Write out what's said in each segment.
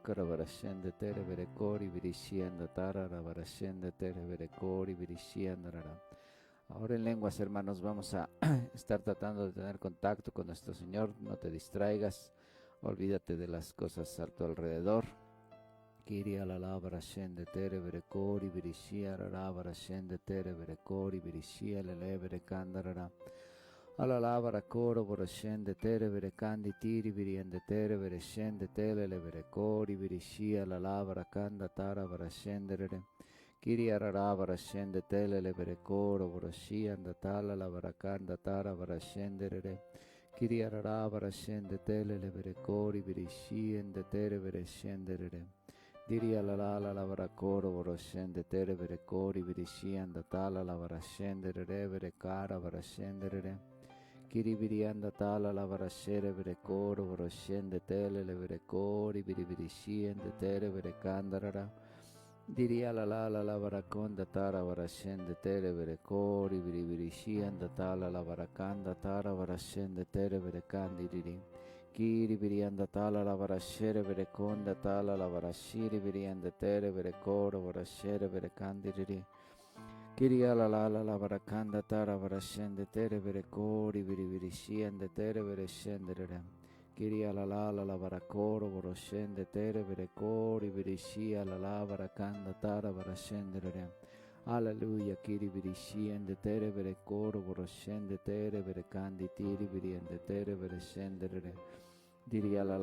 karabarashende tere berekori virishianda tararabarashende tere berekori virishianda rara. Ahora en lenguas, hermanos, vamos a estar tratando de tener contacto con nuestro Señor. No te distraigas, olvídate de las cosas a tu alrededor. Kiria la labra shende tere berekori virishia rara shende tere berekori virishia lele berekandarara. Alla labra coro borashende tere berekandi tiri viriende tere bereshende tele le berekori virishia la labra kanda tara barashendere. Kiria rara barashende tele le berekoro borashia andatala la barakanda tara barashendere. Kiria rara barashende tele le berekori virishia tere bereshendere. Diria la barakoro borashende tere berekori virishia andatala la barashendere berekara barashendere. Kiri virianda tala la varashere verekoro voroshende tele le verekori virivirishende tere verekandarara. Diria la varakonda tara varashende tere verekori virivirishianda tala la varakanda tara varashende tere verekandiri. Kiri virianda tala la varashere verekonda tala la varashiri virianda tere verekoro varashere verekandiri. Kiria la barakanda tara varashende tere verekori virivirishende tere vereshendere. Kiria la barakoro voroshende tere verekori virishia la barakanda tara varashendere. Alleluia, kiri virishiende tere verekoro voroshende tere verekandi tiri viriende tere vereshendere. Diria la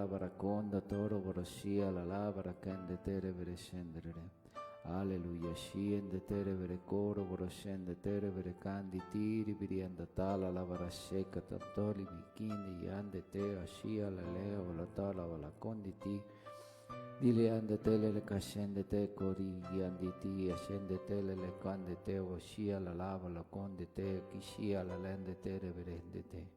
barakonda toro voroshia la barakende tere vereshendere. Alleluia, sciende tere verekoro voroshende tere verekandi tiri virianda tala la varasheka tantoli bikini yande te ashia la leo la tala la conditi dileande tele le cashende te cori yandi ti ascende tele le cande te oshia la lava la conde te kishia la lende tere verende te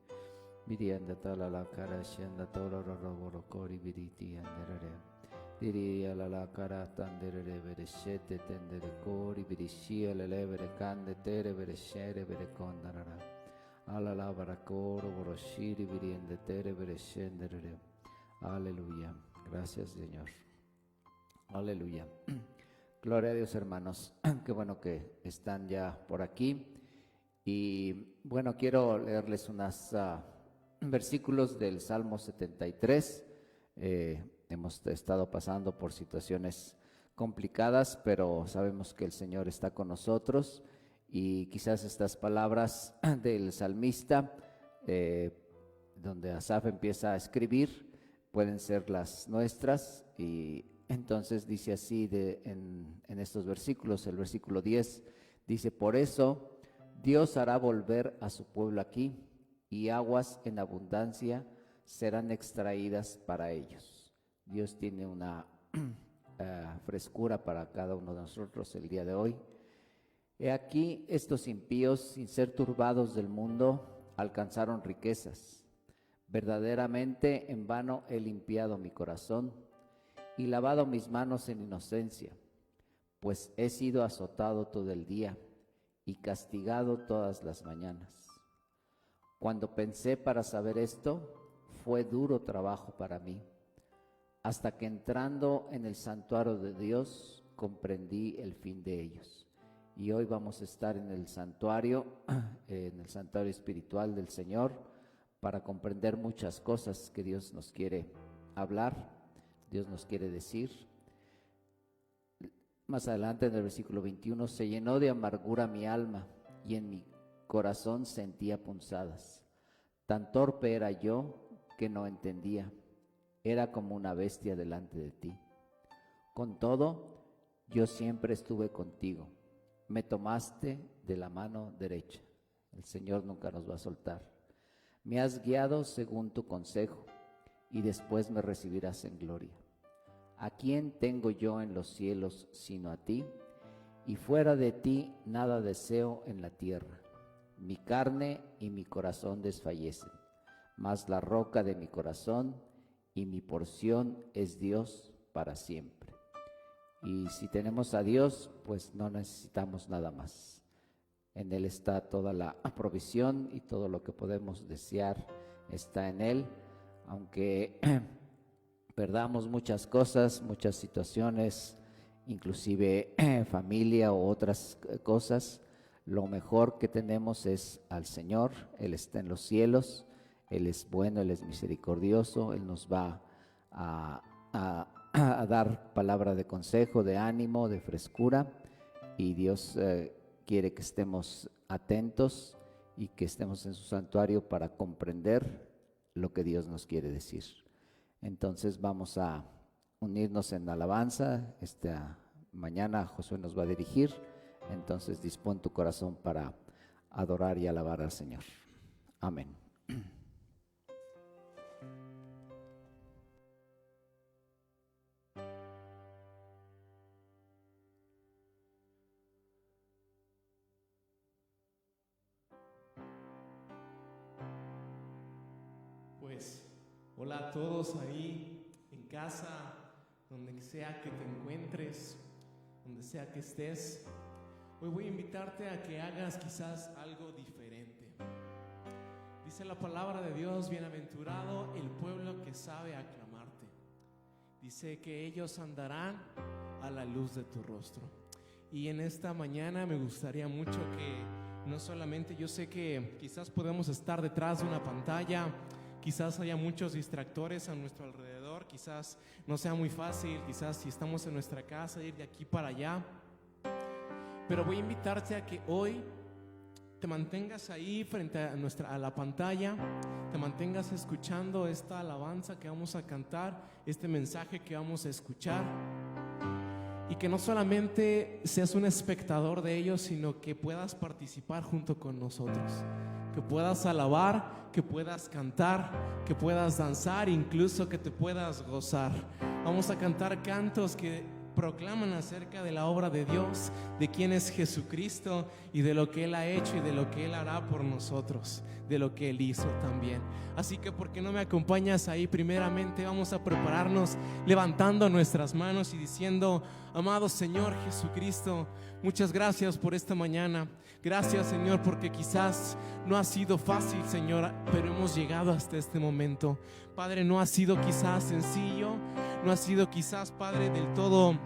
virianda tala la cara scenda toro rovoro cori viriti andere. Diria la cara tandere verescete tendere cori virishia le levere cande tere verescere verecondarara. Alla la varacoro voroshiri viriende tere verescendere. Aleluya. Gracias, Señor. Aleluya. Gloria a Dios, hermanos. Qué bueno que están ya por aquí. Y bueno, quiero leerles unos versículos del Salmo 73. Hemos estado pasando por situaciones complicadas, pero sabemos que el Señor está con nosotros y quizás estas palabras del salmista, donde Asaf empieza a escribir, pueden ser las nuestras. Y entonces dice así en estos versículos, el versículo 10 dice: por eso Dios hará volver a su pueblo aquí, y aguas en abundancia serán extraídas para ellos. Dios tiene una frescura para cada uno de nosotros el día de hoy. He aquí, estos impíos, sin ser turbados del mundo, alcanzaron riquezas. Verdaderamente en vano he limpiado mi corazón y lavado mis manos en inocencia, pues he sido azotado todo el día y castigado todas las mañanas. Cuando pensé para saber esto, fue duro trabajo para mí, hasta que entrando en el santuario de Dios comprendí el fin de ellos. Y hoy vamos a estar en el santuario espiritual del Señor, para comprender muchas cosas que Dios nos quiere hablar, Dios nos quiere decir. Más adelante en el versículo 21, se llenó de amargura mi alma y en mi corazón sentía punzadas. Tan torpe era yo que no entendía. Era como una bestia delante de ti. Con todo, yo siempre estuve contigo. Me tomaste de la mano derecha. El Señor nunca nos va a soltar. Me has guiado según tu consejo, y después me recibirás en gloria. ¿A quién tengo yo en los cielos sino a ti? Y fuera de ti nada deseo en la tierra. Mi carne y mi corazón desfallecen, mas la roca de mi corazón y mi porción es Dios para siempre. Y si tenemos a Dios, pues no necesitamos nada más. En Él está toda la provisión y todo lo que podemos desear está en Él. Aunque perdamos muchas cosas, muchas situaciones, inclusive familia o otras cosas, lo mejor que tenemos es al Señor. Él está en los cielos, Él es bueno, Él es misericordioso, Él nos va a dar palabra de consejo, de ánimo, de frescura, y Dios quiere que estemos atentos y que estemos en su santuario para comprender lo que Dios nos quiere decir. Entonces vamos a unirnos en alabanza. Esta mañana Josué nos va a dirigir, entonces dispón tu corazón para adorar y alabar al Señor. Amén. Pues, hola a todos ahí en casa, donde sea que te encuentres, donde sea que estés. Hoy voy a invitarte a que hagas quizás algo diferente. Dice la palabra de Dios: bienaventurado el pueblo que sabe aclamarte. Dice que ellos andarán a la luz de tu rostro. Y en esta mañana me gustaría mucho que no solamente, yo sé que quizás podemos estar detrás de una pantalla, quizás haya muchos distractores a nuestro alrededor, quizás no sea muy fácil, quizás si estamos en nuestra casa, ir de aquí para allá. Pero voy a invitarte a que hoy te mantengas ahí frente a la pantalla, te mantengas escuchando esta alabanza que vamos a cantar, este mensaje que vamos a escuchar, y que no solamente seas un espectador de ellos, sino que puedas participar junto con nosotros, que puedas alabar, que puedas cantar, que puedas danzar, incluso que te puedas gozar. Vamos a cantar cantos que proclaman acerca de la obra de Dios, de quién es Jesucristo y de lo que Él ha hecho y de lo que Él hará por nosotros, de lo que Él hizo también. Así que ¿por qué no me acompañas ahí? Primeramente vamos a prepararnos levantando nuestras manos y diciendo: amado Señor Jesucristo, muchas gracias por esta mañana. Gracias, Señor, porque quizás no ha sido fácil, Señor, pero hemos llegado hasta este momento. Padre, no ha sido quizás sencillo, no ha sido quizás, Padre, del todo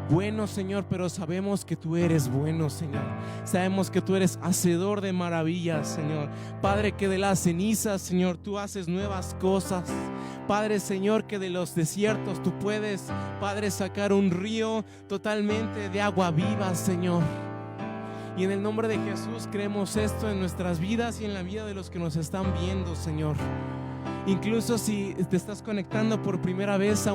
bueno, Señor, pero sabemos que tú eres bueno, Señor. Sabemos que tú eres hacedor de maravillas, Señor. Padre, que de las cenizas, Señor, tú haces nuevas cosas. Padre, Señor, que de los desiertos tú puedes, Padre, sacar un río totalmente de agua viva, Señor. Y en el nombre de Jesús creemos esto en nuestras vidas y en la vida de los que nos están viendo, Señor. Incluso si te estás conectando por primera vez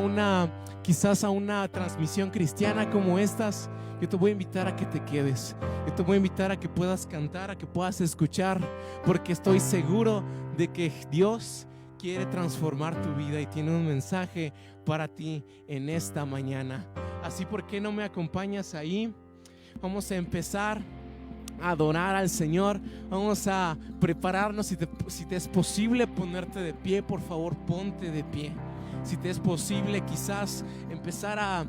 quizás a una transmisión cristiana como estas, yo te voy a invitar a que te quedes. Yo te voy a invitar a que puedas cantar, a que puedas escuchar, porque estoy seguro de que Dios quiere transformar tu vida y tiene un mensaje para ti en esta mañana. Así, ¿por qué no me acompañas ahí? Vamos a empezar a adorar al Señor. Vamos a prepararnos. Si te es posible ponerte de pie, por favor, ponte de pie. Si te es posible quizás empezar a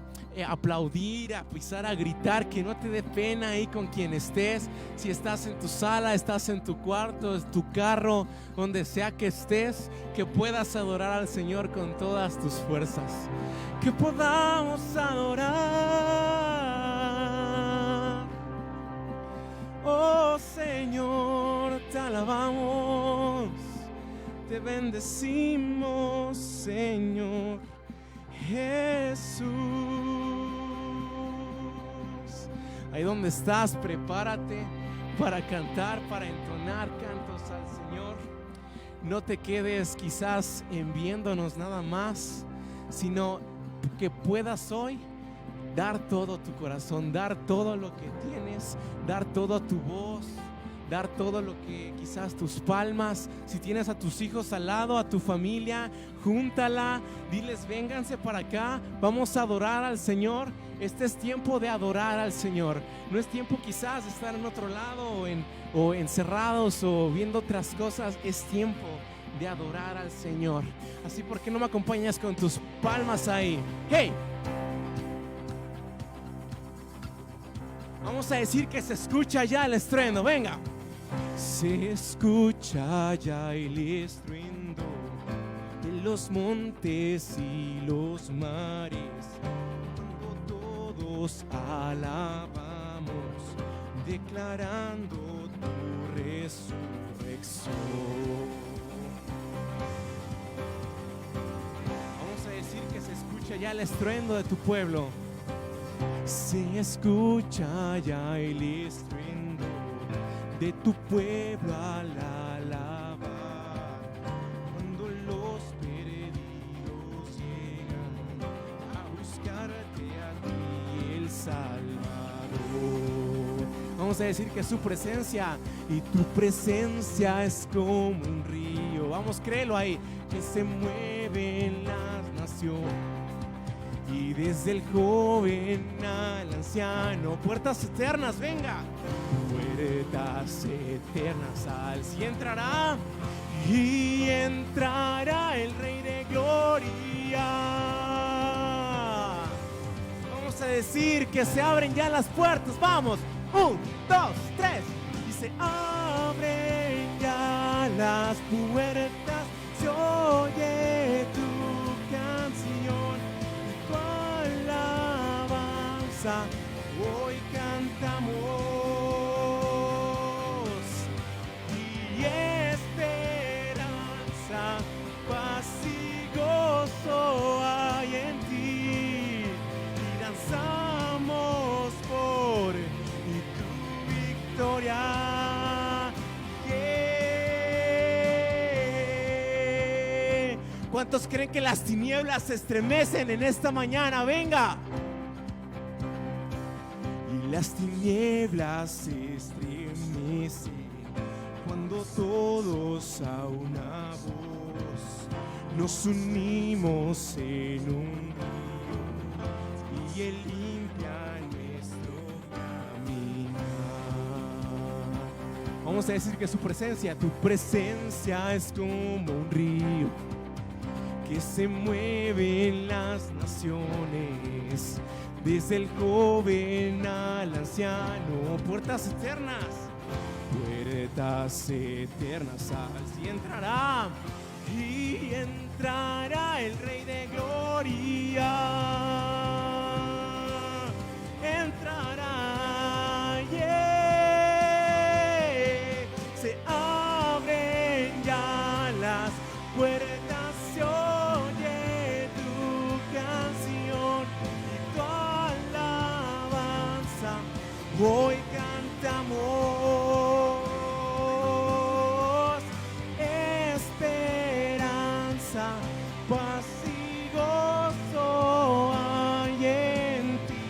aplaudir, a empezar a gritar, que no te dé pena ahí con quien estés. Si estás en tu sala, estás en tu cuarto, en tu carro, donde sea que estés, que puedas adorar al Señor con todas tus fuerzas. Que podamos adorar. Oh Señor, te alabamos, te bendecimos, Señor Jesús. Ahí donde estás, prepárate para cantar, para entonar cantos al Señor. No te quedes quizás viéndonos nada más, sino que puedas hoy dar todo tu corazón, dar todo lo que tienes, dar toda tu voz, dar todo lo que quizás tus palmas. Si tienes a tus hijos al lado, a tu familia, júntala, diles: vénganse para acá, vamos a adorar al Señor. Este es tiempo de adorar al Señor. No es tiempo quizás de estar en otro lado o encerrados o viendo otras cosas. Es tiempo de adorar al Señor. Así, ¿por qué no me acompañas con tus palmas ahí? ¡Hey! Vamos a decir que se escucha ya el estruendo. Venga. Se escucha ya el estruendo del los montes y los mares, cuando todos alabamos, declarando tu resurrección. Vamos a decir que se escucha ya el estruendo de tu pueblo. Se escucha ya el estruendo de tu pueblo al alabar, cuando los perdidos llegan a buscarte a ti, el Salvador. Vamos a decir que su presencia, y tu presencia es como un río. Vamos, créelo ahí, que se mueve en las naciones. Y desde el joven al anciano, puertas eternas, venga, puertas eternas al sí entrará, y entrará el Rey de Gloria. Vamos a decir que se abren ya las puertas, vamos, 1, 2, 3, y se abren ya las puertas, se oye tu canción. Hoy cantamos y esperanza, paz y gozo hay en ti, y danzamos por tu victoria. Yeah. ¿Cuántos creen que las tinieblas se estremecen en esta mañana? Venga. Las tinieblas se estremecen cuando todos a una voz nos unimos en un río, y Él limpia nuestro caminar. Vamos a decir que su presencia, tu presencia es como un río que se mueve en las naciones. Desde el joven al anciano, puertas eternas así entrará, y entrará el Rey de Gloria. Entrará, yeah. Se abren ya las puertas. Hoy cantamos esperanza, paz y gozo hay en ti.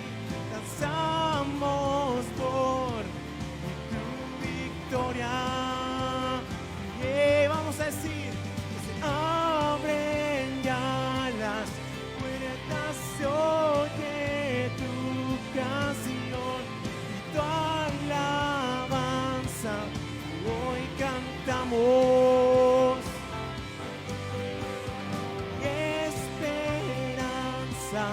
Danzamos por tu victoria. Yeah, vamos a decir que se abren ya las puertas, se oye tu canción. Alabanza, hoy cantamos esperanza,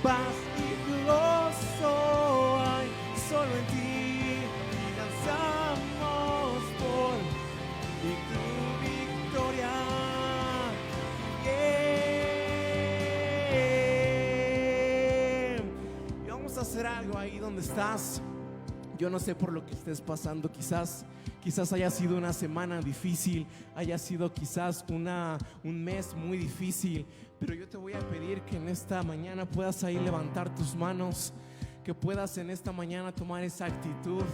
paz y gozo hay solo en ti, y danzamos por tu victoria. Yeah. Y vamos a hacer algo ahí donde estás. Yo no sé por lo que estés pasando, quizás haya sido una semana difícil, haya sido quizás un mes muy difícil, pero yo te voy a pedir que en esta mañana puedas ahí levantar tus manos, que puedas en esta mañana tomar esa actitud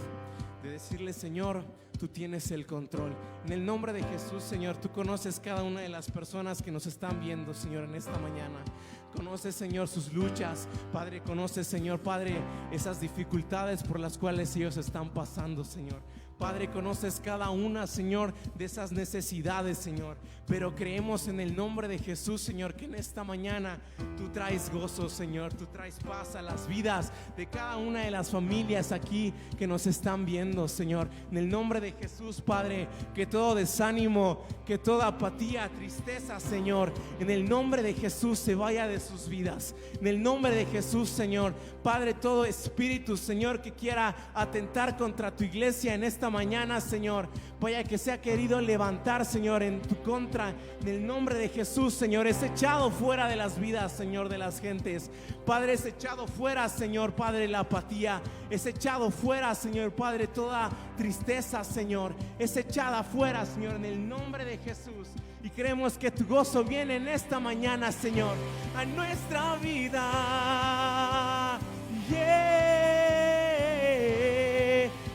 de decirle: Señor, tú tienes el control. En el nombre de Jesús, Señor, tú conoces cada una de las personas que nos están viendo, Señor, en esta mañana. Conoces, Señor, sus luchas, Padre. Conoces, Señor, Padre, esas dificultades por las cuales ellos están pasando, Señor. Padre, conoces cada una, Señor, de esas necesidades, Señor. Pero creemos en el nombre de Jesús, Señor, que en esta mañana tú traes gozo, Señor. Tú traes paz a las vidas de cada una de las familias aquí que nos están viendo, Señor. En el nombre de Jesús, Padre, que todo desánimo, que toda apatía, tristeza, Señor, en el nombre de Jesús se vaya de sus vidas. En el nombre de Jesús, Señor, Padre, todo espíritu, Señor, que quiera atentar contra tu iglesia en esta esta mañana, Señor, vaya que se ha querido levantar, Señor, en tu contra, en el nombre de Jesús, Señor, es echado fuera de las vidas, Señor, de las gentes. Padre, es echado fuera, Señor, Padre, la apatía, es echado fuera, Señor, Padre, toda tristeza, Señor, es echada fuera, Señor, en el nombre de Jesús. Y creemos que tu gozo viene en esta mañana, Señor, a nuestra vida.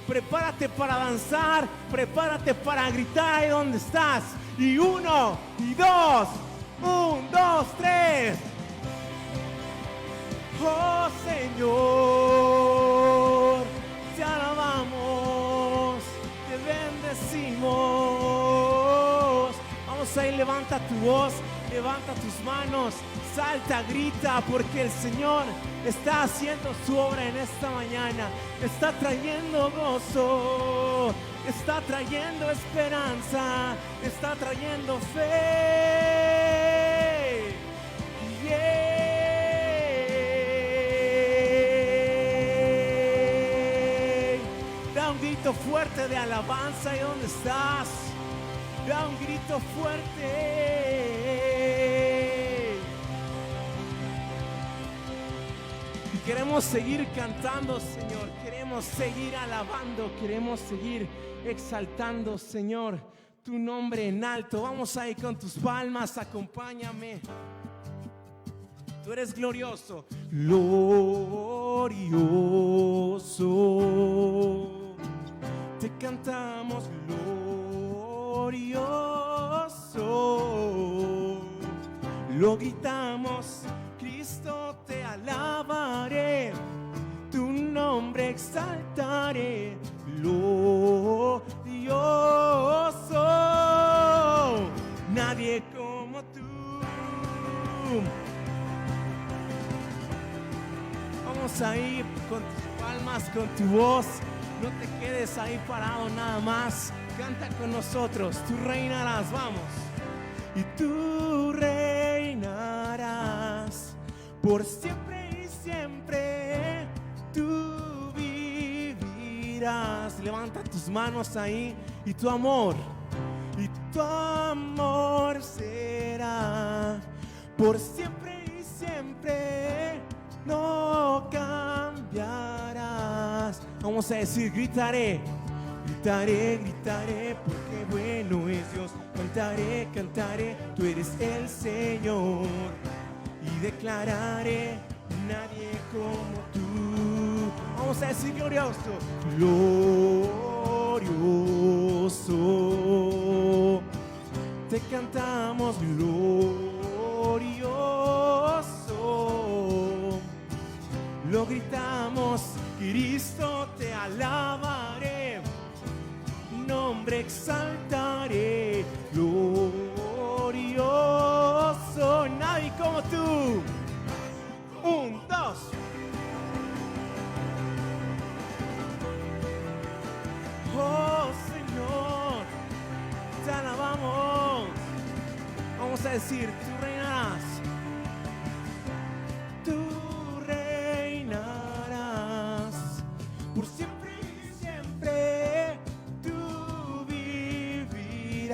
Prepárate para danzar, prepárate para gritar ahí donde estás. Y 1, y 2, 1, 2, 3. Oh Señor, te alabamos, te bendecimos. Vamos ahí, levanta tu voz, levanta tus manos, salta, grita, porque el Señor está haciendo su obra en esta mañana. Está trayendo gozo, está trayendo esperanza, está trayendo fe. Da un grito fuerte de alabanza. ¿Y dónde estás? Da un grito fuerte. Y queremos seguir cantando, Señor. Queremos seguir alabando. Queremos seguir exaltando, Señor, tu nombre en alto. Vamos ahí con tus palmas. Acompáñame. Tú eres glorioso. Glorioso. Te cantamos glorioso. Lo gritamos, Cristo te alabaré, tu nombre exaltaré, glorioso. Nadie como tú. Vamos ahí con tus palmas, con tu voz. No te quedes ahí parado nada más. Canta con nosotros. Tú reinarás, vamos. Y tú reinarás por siempre y siempre. Tú vivirás. Levanta tus manos ahí. Y tu amor será por siempre y siempre. No cambiarás. Vamos a decir, gritaré, gritaré, gritaré, porque bueno es Dios. Cantaré, cantaré, tú eres el Señor. Y declararé, nadie como tú. Vamos a decir glorioso, glorioso. Te cantamos glorioso. Lo gritamos, Cristo te alabaré, nombre exaltaré, glorioso. Nadie como tú. 1, 2. Oh Señor, te alabamos. Vamos a decir, tú reinarás. Tú reinarás por siempre y siempre. Tú vivirás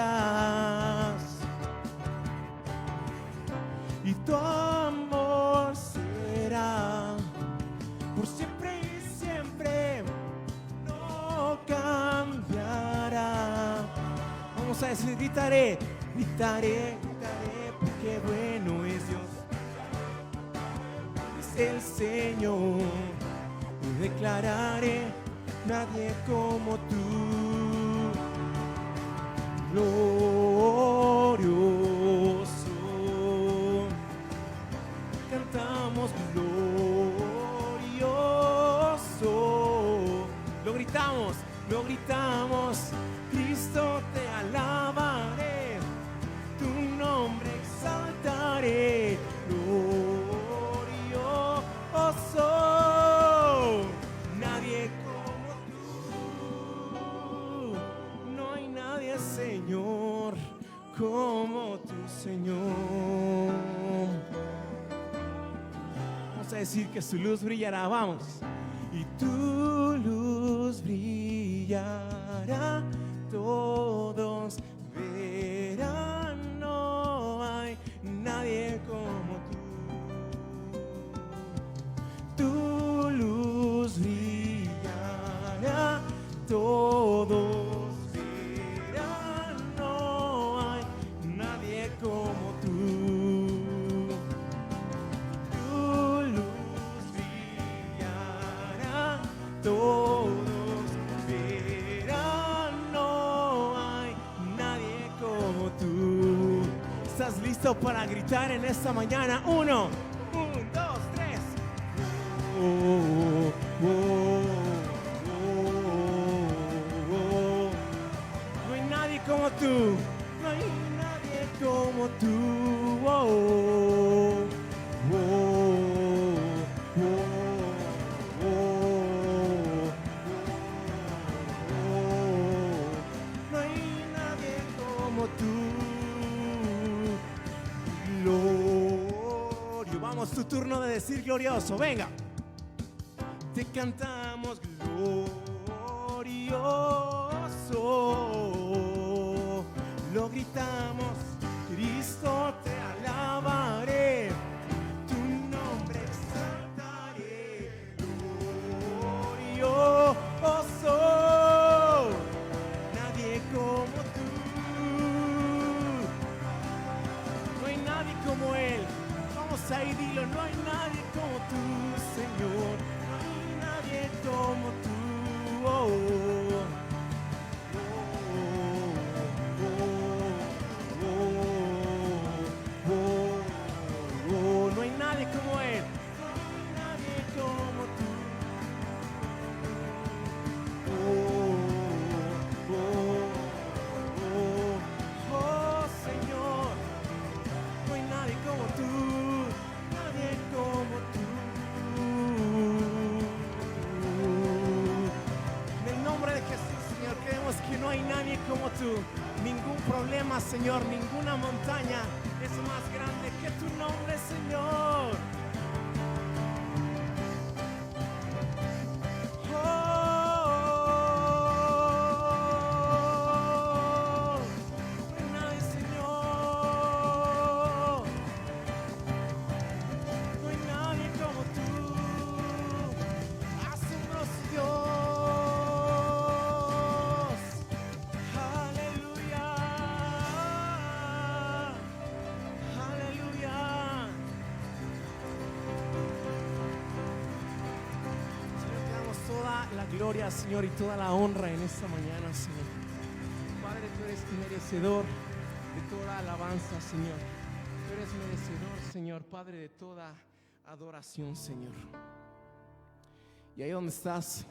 y tu amor será por siempre y siempre. No cambiará. Vamos a decir, gritaré, gritaré, gritaré, porque bueno es Dios. El Señor, y declararé, nadie como tú, glorioso. Cantamos glorioso. Lo gritamos, Cristo te alabaré, tu nombre exaltaré, nadie como tú. No hay nadie, Señor, como tu Señor. Vamos a decir que su luz brillará, vamos. Y tu luz brillará nadie como tú. Tu luz brillará, todos verán, no hay nadie como tú. Tu luz brillará, todos verán, no hay nadie como tú. ¿Estás listo para gritar en esta mañana? 1, 2, 3. Oh, oh, oh, oh. No hay nadie como tú. No hay nadie como tú. Oh, oh, oh, oh, oh. No hay nadie como tú. Glorio. Vamos, tu turno de decir glorioso. Venga. Te cantamos glorioso. Lo gritamos, Cristo te alabaré. Tu nombre exaltaré. Glorioso. Nadie como tú. No hay nadie como Él. Vamos ahí, dilo, no hay nadie como tú, Señor. No hay nadie como tú. Oh, oh, oh, oh, oh, oh. No hay nadie como Él. No hay nadie como tú. Oh, oh, oh, oh, Señor. No hay nadie como tú, nadie como tú. En el nombre de Jesús, Señor, creemos que no hay nadie como tú. Ningún problema, Señor, ninguna montaña es más grande que tu nombre, Señor. Gloria, Señor, y toda la honra en esta mañana, Señor. Padre, tú eres merecedor de toda alabanza, Señor. Tú eres merecedor, Señor, Padre, de toda adoración, Señor. Y ahí donde estás,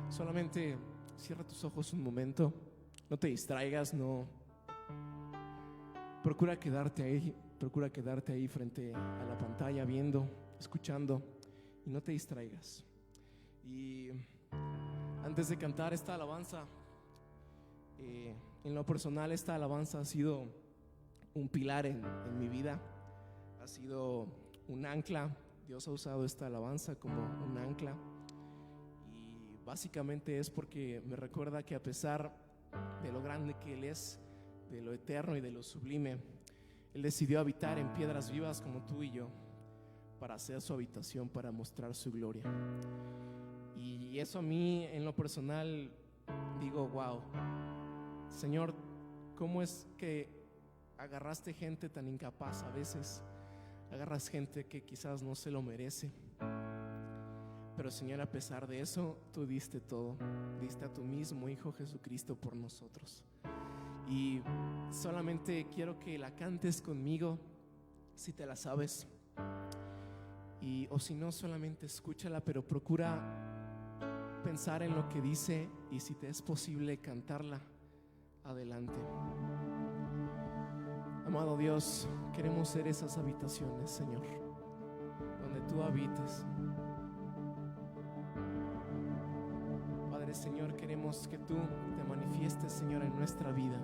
solamente cierra tus ojos un momento. No te distraigas, no. Procura quedarte ahí frente a la pantalla, viendo, escuchando, y no te distraigas. Y antes de cantar esta alabanza, en lo personal esta alabanza ha sido un pilar en mi vida, ha sido un ancla. Dios ha usado esta alabanza como un ancla, y básicamente es porque me recuerda que a pesar de lo grande que Él es, de lo eterno y de lo sublime, Él decidió habitar en piedras vivas como tú y yo, para hacer su habitación, para mostrar su gloria. Y eso a mí en lo personal digo, wow, Señor, ¿cómo es que agarraste gente tan incapaz? A veces agarras gente que quizás no se lo merece, pero Señor, a pesar de eso, tú diste todo, diste a tu mismo Hijo Jesucristo por nosotros. Y solamente quiero que la cantes conmigo, si te la sabes, o si no, solamente escúchala, pero procura pensar en lo que dice, y si te es posible cantarla, adelante. Amado Dios, queremos ser esas habitaciones, Señor, donde tú habites. Padre, Señor, queremos que tú te manifiestes, Señor, en nuestra vida.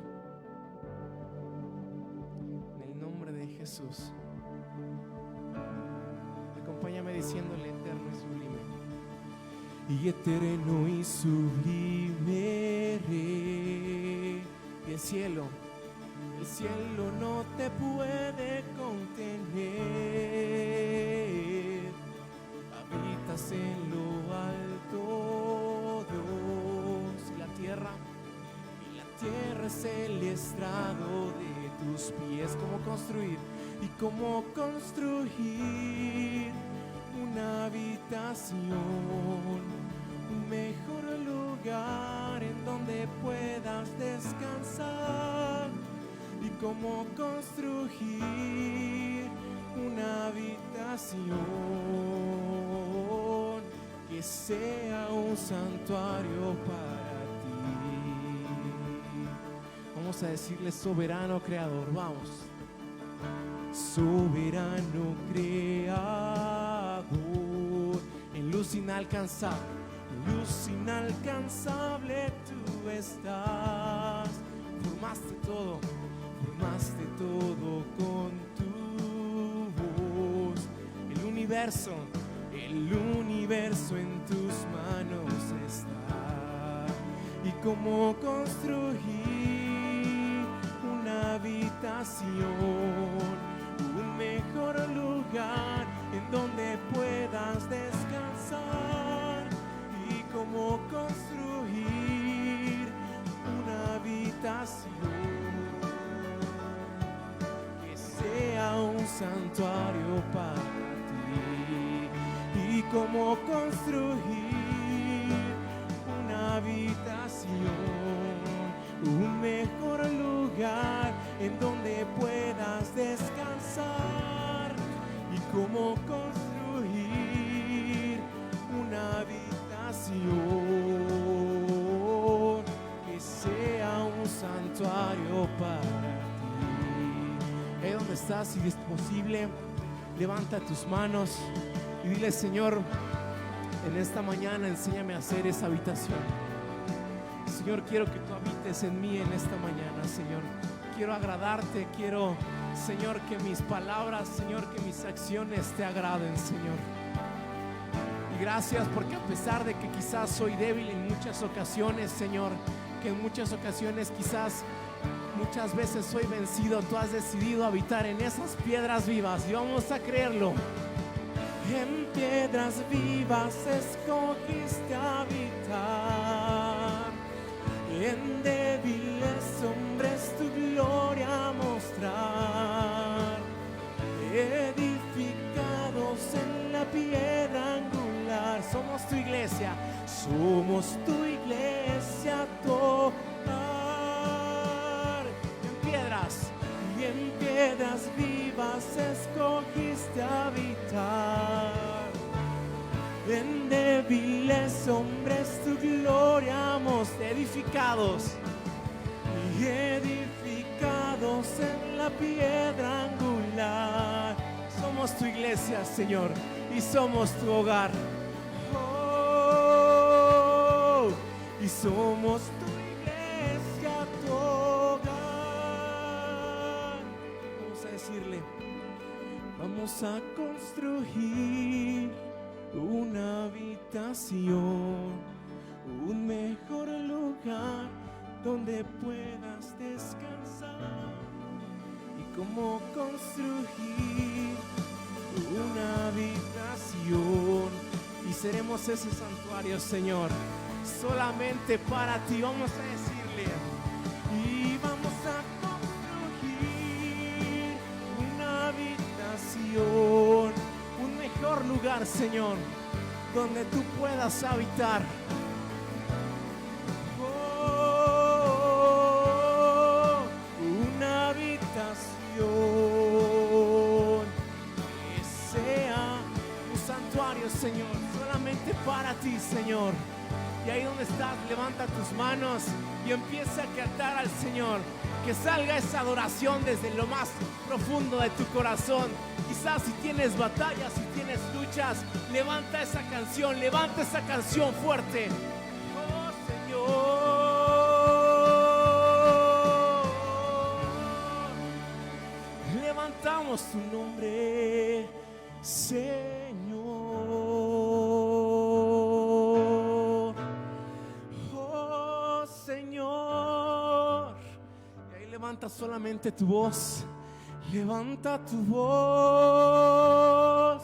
En el nombre de Jesús, acompáñame diciéndole: eterno y sublime. Y eterno y sublime Rey. Y el cielo no te puede es el estrado de tus pies. ¿Cómo construir? Y cómo construir una habitación, un mejor lugar en donde puedas descansar. Y cómo construir una habitación que sea un santuario para ti. Vamos a decirle: soberano creador. Vamos. Soberano creador, en luz inalcanzable, tú estás. Formaste todo con tu voz. El universo en tus manos está. Y cómo construir una habitación, un mejor lugar en donde puedas descansar. Y cómo construir una habitación que sea un santuario para ti. Y cómo construir una habitación, un mejor lugar en donde puedas descansar. Y cómo construir una habitación que sea un santuario para ti. Ahí donde estás, si es posible, levanta tus manos y dile: Señor, en esta mañana enséñame a hacer esa habitación. Señor, quiero que tú habites en mí en esta mañana, Señor. Quiero agradarte, quiero, Señor, que mis palabras, Señor, que mis acciones te agraden, Señor. Y gracias porque a pesar de que quizás soy débil en muchas ocasiones, Señor, que en muchas ocasiones quizás muchas veces soy vencido, tú has decidido habitar en esas piedras vivas y vamos a creerlo. En piedras vivas escogiste habitar, en débiles hombres tu gloria mostrar, edificados en la piedra angular. Somos tu iglesia tocar. En piedras vivas escogiste habitar, en débiles hombres tu gloria mostrar, edificados en la piedra angular. Somos tu iglesia, Señor, y somos tu hogar. Oh, y somos tu iglesia, tu hogar. Vamos a decirle: vamos a construir una habitación, un mejor lugar donde puedas descansar. Y cómo construir una habitación, y seremos ese santuario, Señor, solamente para ti. Vamos a decirle: y vamos a construir una habitación, un mejor lugar, Señor, donde tú puedas habitar. Una habitación que sea un santuario, Señor, solamente para ti, Señor. Y ahí donde estás, levanta tus manos y empieza a cantar al Señor. Que salga esa adoración desde lo más profundo de tu corazón. Quizás si tienes batallas, si tienes luchas, levanta esa canción fuerte. Oh, Señor. Levantamos tu nombre, Señor. Oh, Señor. Y ahí levanta solamente tu voz. Levanta tu voz.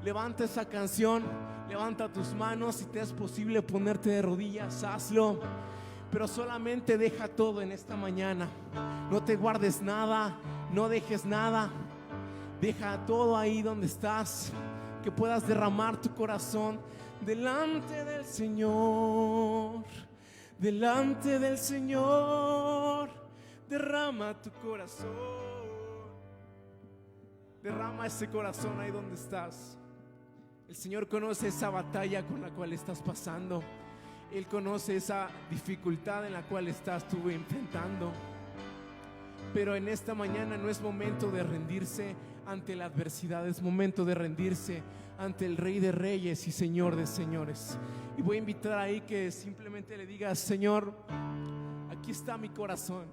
Levanta esa canción. Levanta tus manos. Si te es posible ponerte de rodillas, hazlo. pero solamente deja todo en esta mañana. No te guardes nada, no dejes nada. Deja todo ahí donde estás, que puedas derramar tu corazón delante del Señor. Delante del Señor, derrama tu corazón. Derrama ese corazón ahí donde estás. El Señor conoce esa batalla con la cual estás pasando. Él conoce esa dificultad en la cual estás tú enfrentando. Pero en esta mañana no es momento de rendirse ante la adversidad, es momento de rendirse ante el Rey de Reyes y Señor de Señores. Y voy a invitar ahí que simplemente le digas: Señor, aquí está mi corazón,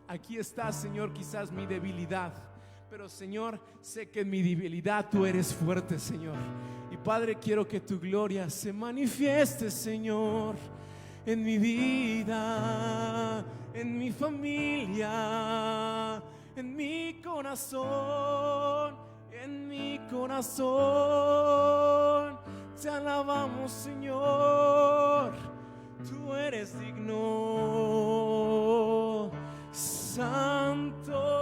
aquí está, Señor, quizás mi debilidad, pero Señor, sé que en mi debilidad tú eres fuerte, Señor. Y Padre, quiero que tu gloria se manifieste, Señor, en mi vida, en mi familia, en mi corazón, en mi corazón. Te alabamos, Señor, tú eres digno, santo,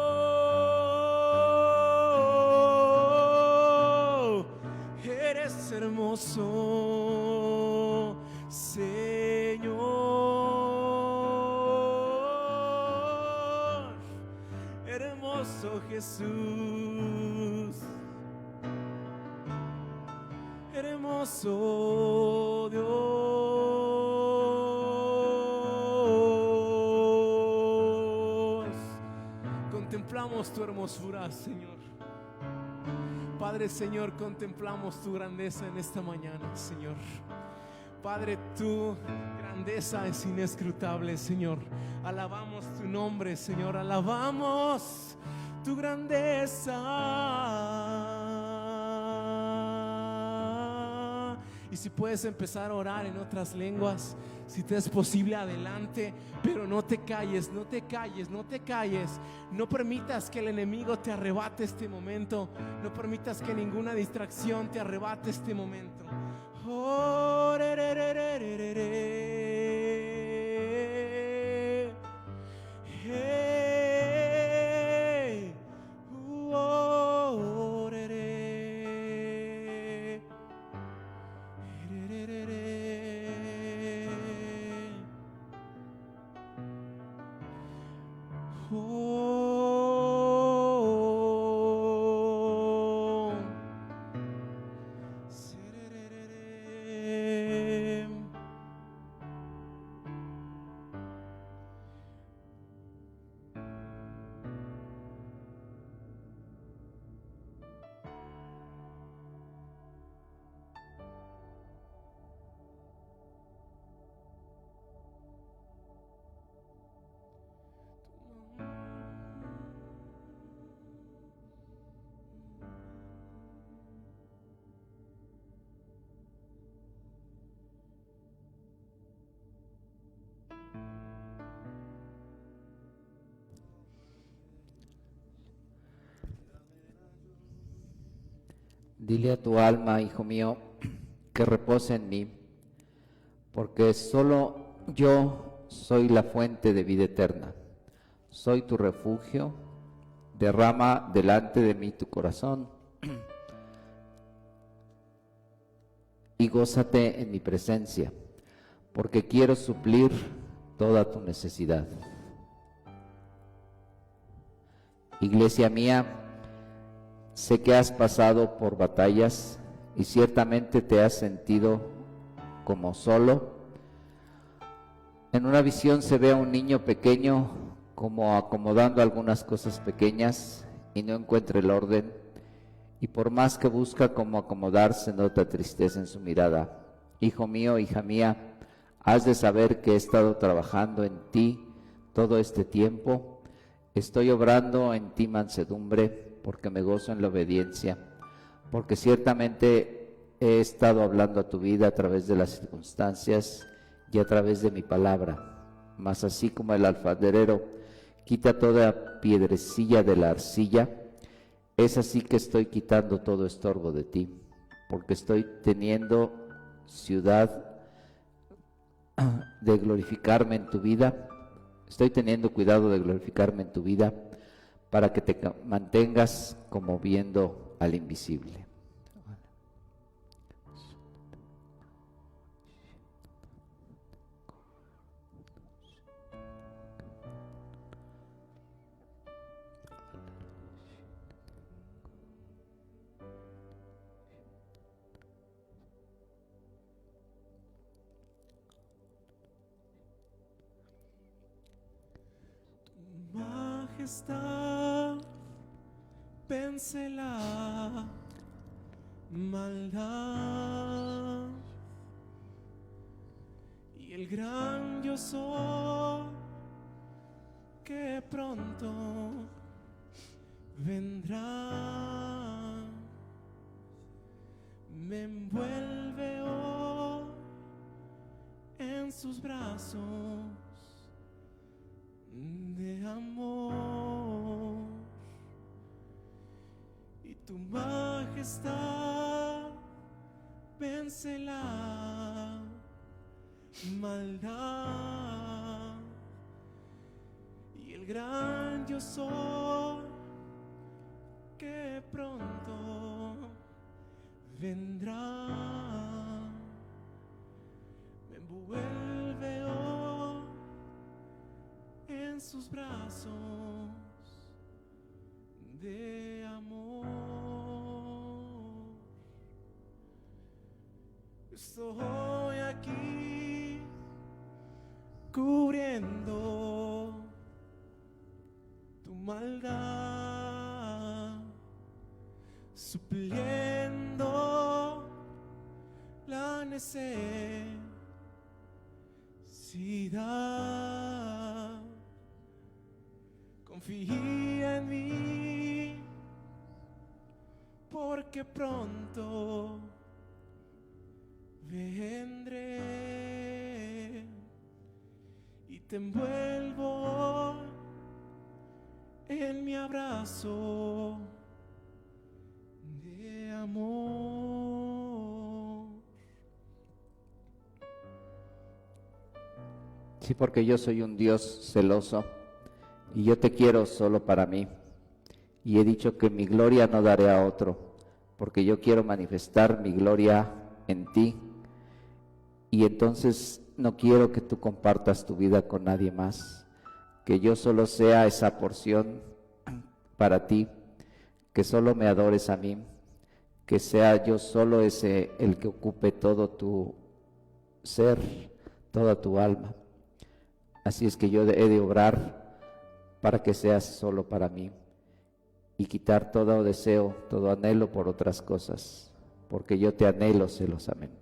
eres hermoso, Señor, hermoso Jesús, hermoso Dios. Contemplamos tu hermosura, Señor. Padre, Señor, contemplamos tu grandeza en esta mañana, Señor. Padre, tu grandeza es inescrutable, Señor. Alabamos tu nombre, Señor. Alabamos tu grandeza. Y si puedes empezar a orar en otras lenguas, si te es posible, adelante. Pero no te calles, no te calles, no te calles. No permitas que el enemigo te arrebate este momento. No permitas que ninguna distracción te arrebate este momento. Oh, re, re, re, re, re, re, re. Hey, oh, re, re. Re, re, re, re. Oh, se, re, re, re, re. Dile a tu alma, hijo mío, que repose en mí, porque solo yo soy la fuente de vida eterna. Soy tu refugio, derrama delante de mí tu corazón y gózate en mi presencia, porque quiero suplir toda tu necesidad. Iglesia mía, sé que has pasado por batallas y ciertamente te has sentido como solo. En una visión se ve a un niño pequeño como acomodando algunas cosas pequeñas y no encuentra el orden, y por más que busca cómo acomodarse, nota tristeza en su mirada. Hijo mío, hija mía, has de saber que he estado trabajando en ti todo este tiempo. Estoy obrando en ti mansedumbre, porque me gozo en la obediencia, porque ciertamente he estado hablando a tu vida a través de las circunstancias y a través de mi palabra. Mas así como el alfarero quita toda piedrecilla de la arcilla, es así que estoy quitando todo estorbo de ti, porque estoy teniendo ciudad de glorificarme en tu vida. Estoy teniendo cuidado de glorificarme en tu vida para que te mantengas como viendo al invisible. Majestad, vence la maldad y el gran yo soy que pronto vendrá, me envuelve hoy en sus brazos de amor, y tu majestad vence la maldad y el gran yo soy que pronto vendrá, me envuelve hoy en sus brazos de amor. Estoy aquí cubriendo tu maldad, supliendo la necesidad. Confía en mí, porque pronto vendré y te envuelvo en mi abrazo de amor. Sí, porque yo soy un Dios celoso y yo te quiero solo para mí. Y he dicho que mi gloria no daré a otro, porque yo quiero manifestar mi gloria en ti. Y entonces no quiero que tú compartas tu vida con nadie más, que yo solo sea esa porción para ti, que solo me adores a mí, que sea yo solo ese el que ocupe todo tu ser, toda tu alma. Así es que yo he de obrar para que seas solo para mí y quitar todo deseo, todo anhelo por otras cosas, porque yo te anhelo celosamente.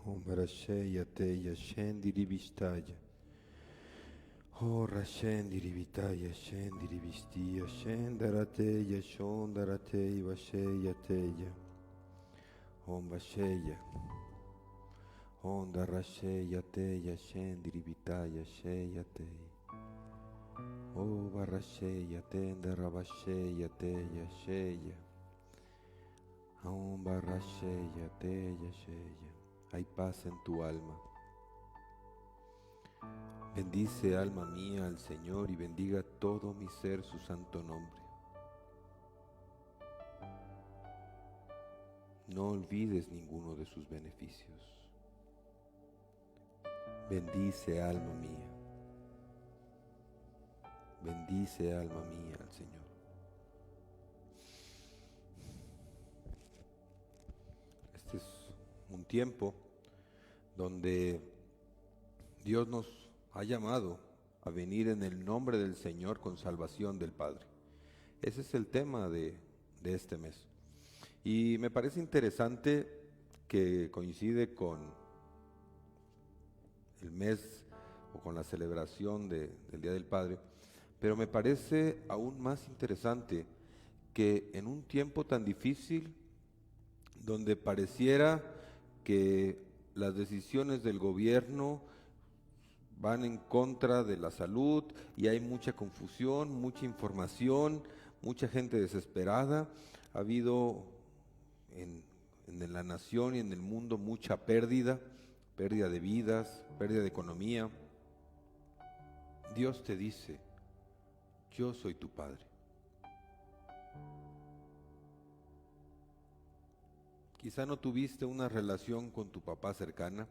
Om Rasheya Teya Shendiri Vistaya. O Rashendiri Vitaya Shendiri Vistia Shendarateya Shondarateya Vasheya Teya. Om Vasheya. Onda Rasheya Teya Shendiri Vitaya Sheya Teya. O Varasheya Tenda Ravasheya Teya Sheya. Om Varasheya Teya Sheya. Hay paz en tu alma. Bendice, alma mía, al Señor y bendiga todo mi ser su santo nombre. No olvides ninguno de sus beneficios. Bendice, alma mía. Bendice, alma mía, al Señor. Este es un tiempo donde Dios nos ha llamado a venir en el nombre del Señor con salvación del Padre. Ese es el tema de este mes. Y me parece interesante que coincide con el mes o con la celebración del Día del Padre, pero me parece aún más interesante que en un tiempo tan difícil, donde pareciera que las decisiones del gobierno van en contra de la salud y hay mucha confusión, mucha información, mucha gente desesperada, ha habido en la nación y en el mundo mucha pérdida de vidas, pérdida de economía. Dios te dice: yo soy tu Padre. Quizá no tuviste una relación con tu papá cercana,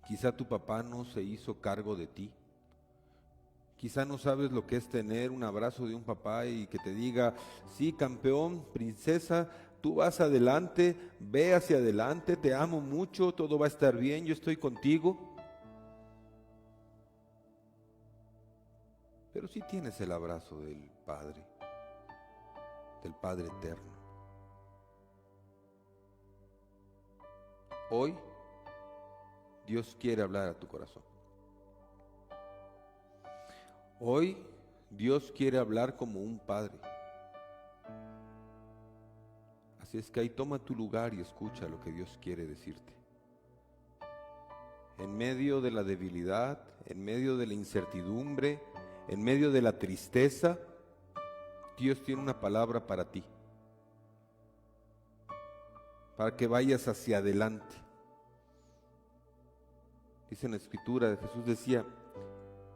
quizá tu papá no se hizo cargo de ti, quizá no sabes lo que es tener un abrazo de un papá y que te diga: sí, campeón, princesa, tú vas adelante, ve hacia adelante, te amo mucho, todo va a estar bien, yo estoy contigo. Pero sí tienes el abrazo del Padre eterno. Hoy Dios quiere hablar a tu corazón. Hoy Dios quiere hablar como un padre. Así es que ahí toma tu lugar y escucha lo que Dios quiere decirte. En medio de la debilidad, en medio de la incertidumbre, en medio de la tristeza, Dios tiene una palabra para ti, para que vayas hacia adelante. Dice en la Escritura, Jesús decía: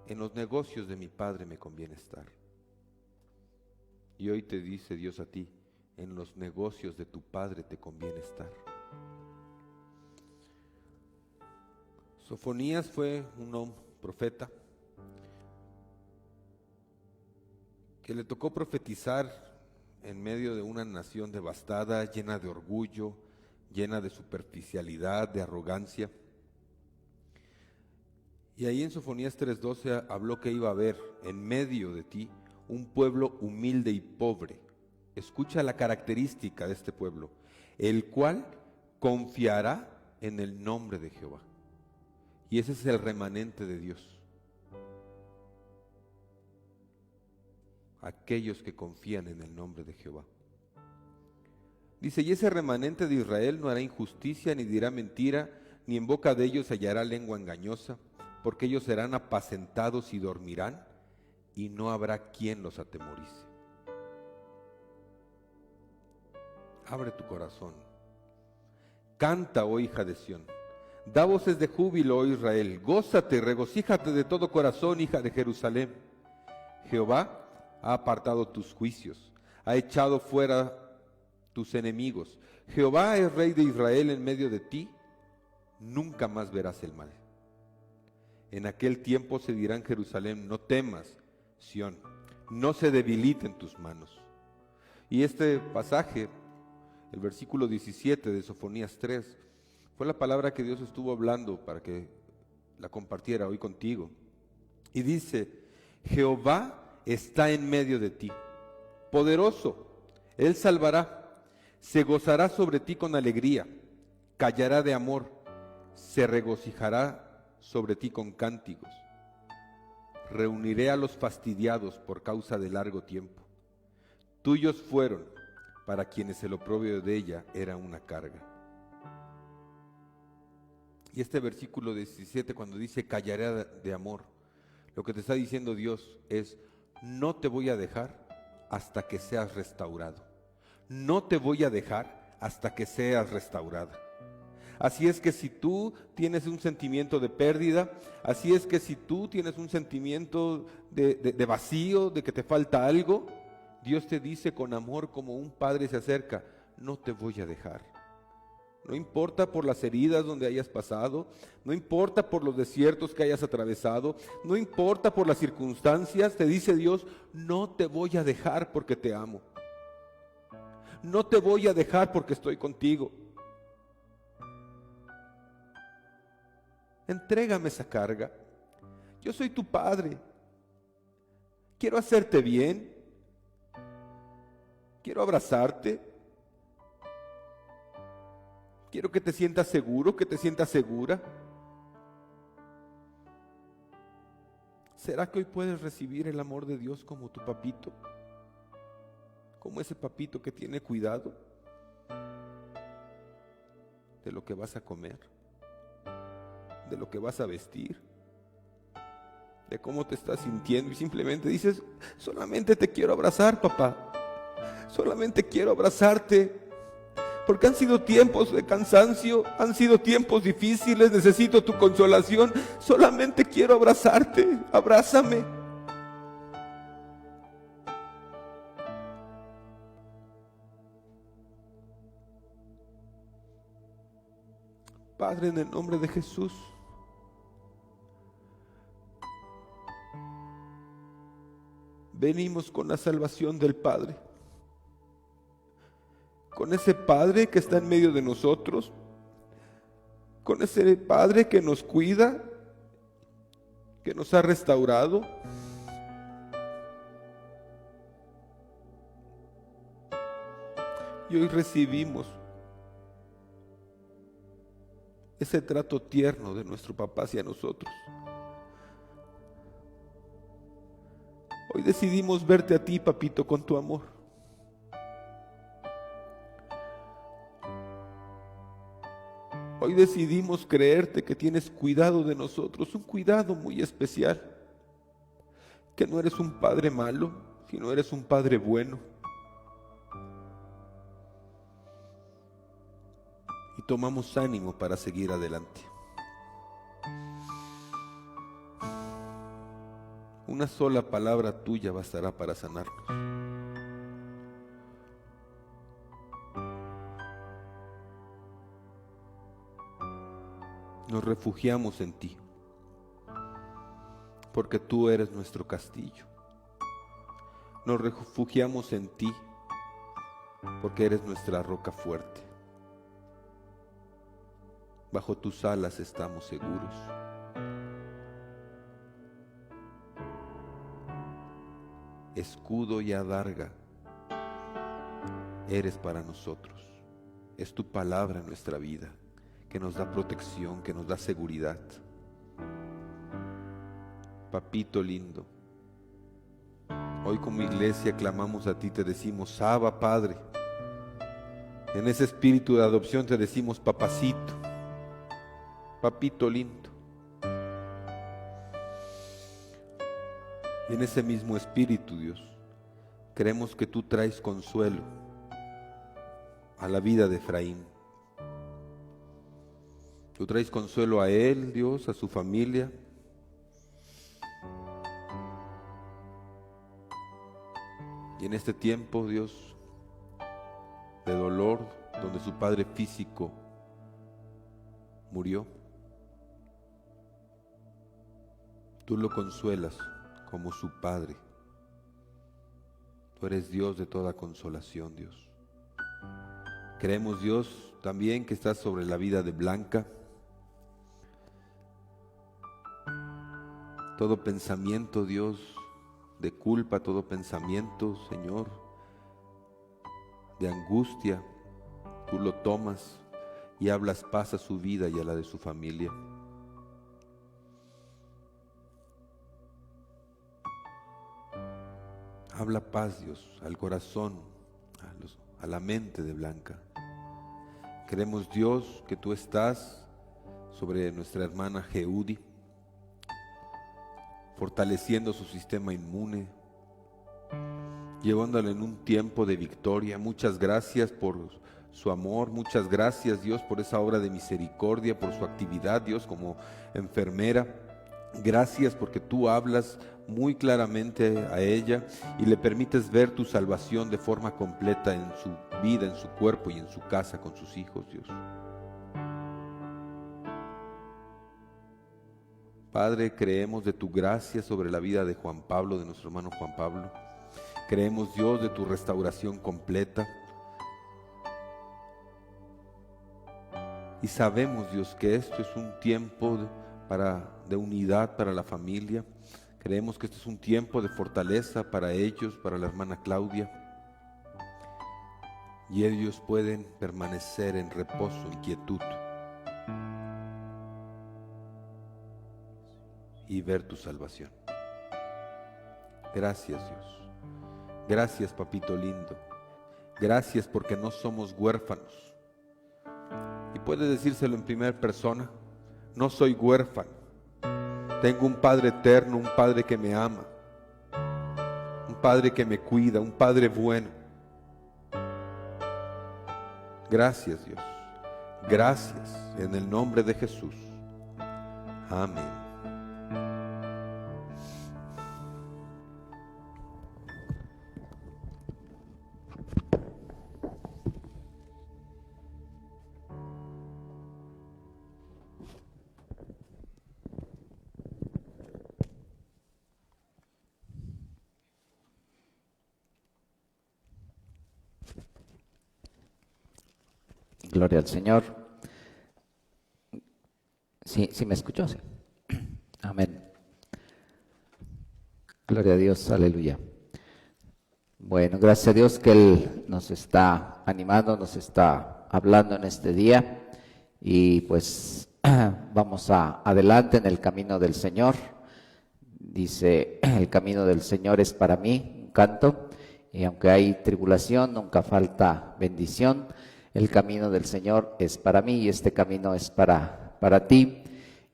en los negocios de mi Padre me conviene estar. Y hoy te dice Dios a ti: en los negocios de tu Padre te conviene estar. Sofonías fue un profeta que le tocó profetizar en medio de una nación devastada, llena de orgullo, llena de superficialidad, de arrogancia. Y ahí en Sofonías 3:12 habló que iba a haber en medio de ti un pueblo humilde y pobre. Escucha la característica de este pueblo: el cual confiará en el nombre de Jehová. Y ese es el remanente de Dios. Aquellos que confían en el nombre de Jehová. Dice: y ese remanente de Israel no hará injusticia, ni dirá mentira, ni en boca de ellos hallará lengua engañosa, porque ellos serán apacentados y dormirán, y no habrá quien los atemorice. Abre tu corazón. Canta, oh hija de Sión. Da voces de júbilo, oh Israel. Gózate, regocíjate de todo corazón, hija de Jerusalén. Jehová ha apartado tus juicios, ha echado fuera tus enemigos. Jehová es rey de Israel en medio de ti, nunca más verás el mal. En aquel tiempo se dirá en Jerusalén: no temas, Sión, no se debiliten tus manos. Y este pasaje, el versículo 17 de Sofonías 3, fue la palabra que Dios estuvo hablando para que la compartiera hoy contigo. Y dice: Jehová está en medio de ti, poderoso, Él salvará, se gozará sobre ti con alegría, callará de amor, se regocijará sobre ti con cánticos. Reuniré a los fastidiados por causa de largo tiempo. Tuyos fueron para quienes el oprobio de ella era una carga. Y este versículo 17, cuando dice callaré de amor, lo que te está diciendo Dios es: no te voy a dejar hasta que seas restaurado. No te voy a dejar hasta que seas restaurada. Así es que si tú tienes un sentimiento de pérdida, así es que si tú tienes un sentimiento de vacío, de que te falta algo, Dios te dice con amor, como un padre se acerca: no te voy a dejar. No importa por las heridas donde hayas pasado, no importa por los desiertos que hayas atravesado, no importa por las circunstancias, te dice Dios: no te voy a dejar porque te amo. No te voy a dejar porque estoy contigo. Entrégame esa carga. Yo soy tu padre. Quiero hacerte bien. Quiero abrazarte. Quiero que te sientas seguro, que te sientas segura. ¿Será que hoy puedes recibir el amor de Dios como tu papito? Como ese papito que tiene cuidado de lo que vas a comer, de lo que vas a vestir, de cómo te estás sintiendo, y simplemente dices: solamente te quiero abrazar, papá. Solamente quiero abrazarte. Porque han sido tiempos de cansancio, han sido tiempos difíciles, necesito tu consolación. Solamente quiero abrazarte, abrázame. Padre, en el nombre de Jesús, venimos con la salvación del Padre. Con ese Padre que está en medio de nosotros, con ese Padre que nos cuida, que nos ha restaurado. Y hoy recibimos ese trato tierno de nuestro papá hacia nosotros. Hoy decidimos verte a ti, papito, con tu amor. Hoy decidimos creerte que tienes cuidado de nosotros, un cuidado muy especial, que no eres un padre malo, sino eres un padre bueno. Y tomamos ánimo para seguir adelante. Una sola palabra tuya bastará para sanarnos. Nos refugiamos en ti, porque tú eres nuestro castillo. Nos refugiamos en ti, porque eres nuestra roca fuerte. Bajo tus alas estamos seguros. Escudo y adarga eres para nosotros. Es tu palabra en nuestra vida, que nos da protección, que nos da seguridad. Papito lindo, hoy como iglesia clamamos a ti, te decimos: Abba, Padre. En ese espíritu de adopción te decimos: papacito, papito lindo. Y en ese mismo espíritu, Dios, creemos que tú traes consuelo a la vida de Efraín. Tú traes consuelo a él, Dios, a su familia. Y en este tiempo, Dios, de dolor, donde su padre físico murió, tú lo consuelas como su padre. Tú eres Dios de toda consolación, Dios. Creemos, Dios, también que estás sobre la vida de Blanca. Todo pensamiento, Dios, de culpa, todo pensamiento, Señor, de angustia, tú lo tomas y hablas paz a su vida y a la de su familia. Habla paz, Dios, al corazón, a la mente de Blanca. Queremos, Dios, que tú estás sobre nuestra hermana Jeudi, fortaleciendo su sistema inmune, llevándole en un tiempo de victoria. Muchas gracias por su amor, muchas gracias, Dios, por esa obra de misericordia, por su actividad, Dios, como enfermera. Gracias porque tú hablas muy claramente a ella y le permites ver tu salvación de forma completa en su vida, en su cuerpo y en su casa con sus hijos, Dios. Padre, creemos de tu gracia sobre la vida de Juan Pablo, de nuestro hermano Juan Pablo. Creemos, Dios, de tu restauración completa. Y sabemos, Dios, que esto es un tiempo de unidad para la familia. Creemos que este es un tiempo de fortaleza para ellos, para la hermana Claudia. Y ellos pueden permanecer en reposo, en quietud, y ver tu salvación. Gracias, Dios. Gracias, papito lindo. Gracias porque no somos huérfanos. Y puedes decírselo en primera persona: no soy huérfano. Tengo un Padre eterno, un Padre que me ama, un Padre que me cuida, un Padre bueno. Gracias, Dios. Gracias en el nombre de Jesús. Amén. Gloria al Señor. Sí, sí me escuchó, sí. Amén. Gloria a Dios, aleluya. Bueno, gracias a Dios que Él nos está animando, nos está hablando en este día. Y pues vamos adelante en el camino del Señor. Dice, el camino del Señor es para mí, un canto. Y aunque hay tribulación, nunca falta bendición. El camino del Señor es para mí y este camino es para ti.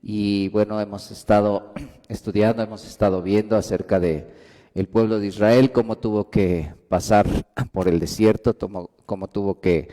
Y bueno, hemos estado estudiando, hemos estado viendo acerca de el pueblo de Israel, cómo tuvo que pasar por el desierto, cómo tuvo que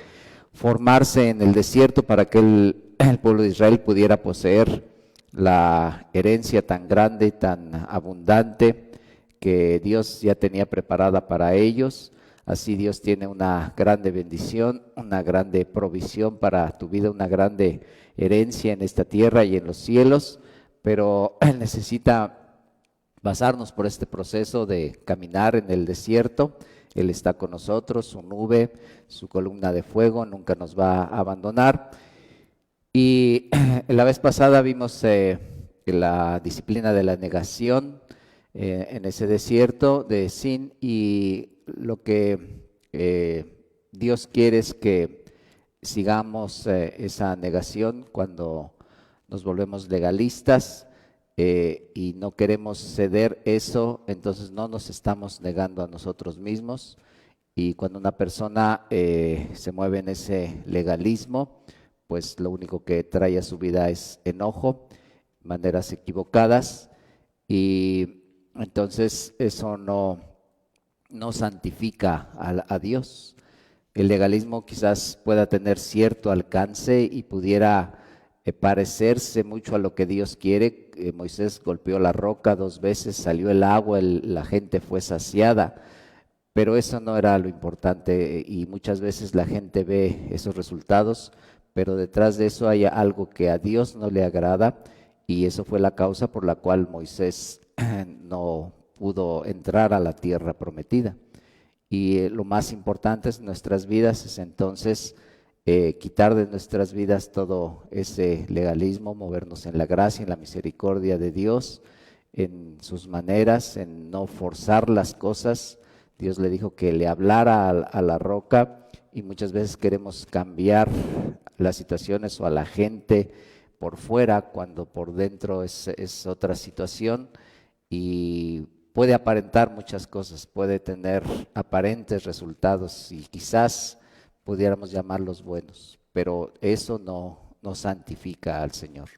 formarse en el desierto para que el pueblo de Israel pudiera poseer la herencia tan grande y tan abundante que Dios ya tenía preparada para ellos. Así Dios tiene una grande bendición, una grande provisión para tu vida, una grande herencia en esta tierra y en los cielos, pero Él necesita pasarnos por este proceso de caminar en el desierto. Él está con nosotros, su nube, su columna de fuego nunca nos va a abandonar. Y la vez pasada vimos la disciplina de la negación en ese desierto de Sin, y lo que Dios quiere es que sigamos esa negación cuando nos volvemos legalistas y no queremos ceder eso, entonces no nos estamos negando a nosotros mismos. Y cuando una persona se mueve en ese legalismo, pues lo único que trae a su vida es enojo, maneras equivocadas, y entonces eso no santifica a Dios. El legalismo quizás pueda tener cierto alcance y pudiera parecerse mucho a lo que Dios quiere. Moisés golpeó la roca 2 veces, salió el agua, la gente fue saciada, pero eso no era lo importante, y muchas veces la gente ve esos resultados, pero detrás de eso hay algo que a Dios no le agrada, y eso fue la causa por la cual Moisés no pudo entrar a la tierra prometida. Y lo más importante en nuestras vidas es entonces quitar de nuestras vidas todo ese legalismo, movernos en la gracia, en la misericordia de Dios, en sus maneras, en no forzar las cosas. Dios le dijo que le hablara a la roca, y muchas veces queremos cambiar las situaciones o a la gente por fuera cuando por dentro es otra situación, y puede aparentar muchas cosas, puede tener aparentes resultados y quizás pudiéramos llamarlos buenos, pero eso no santifica al Señor.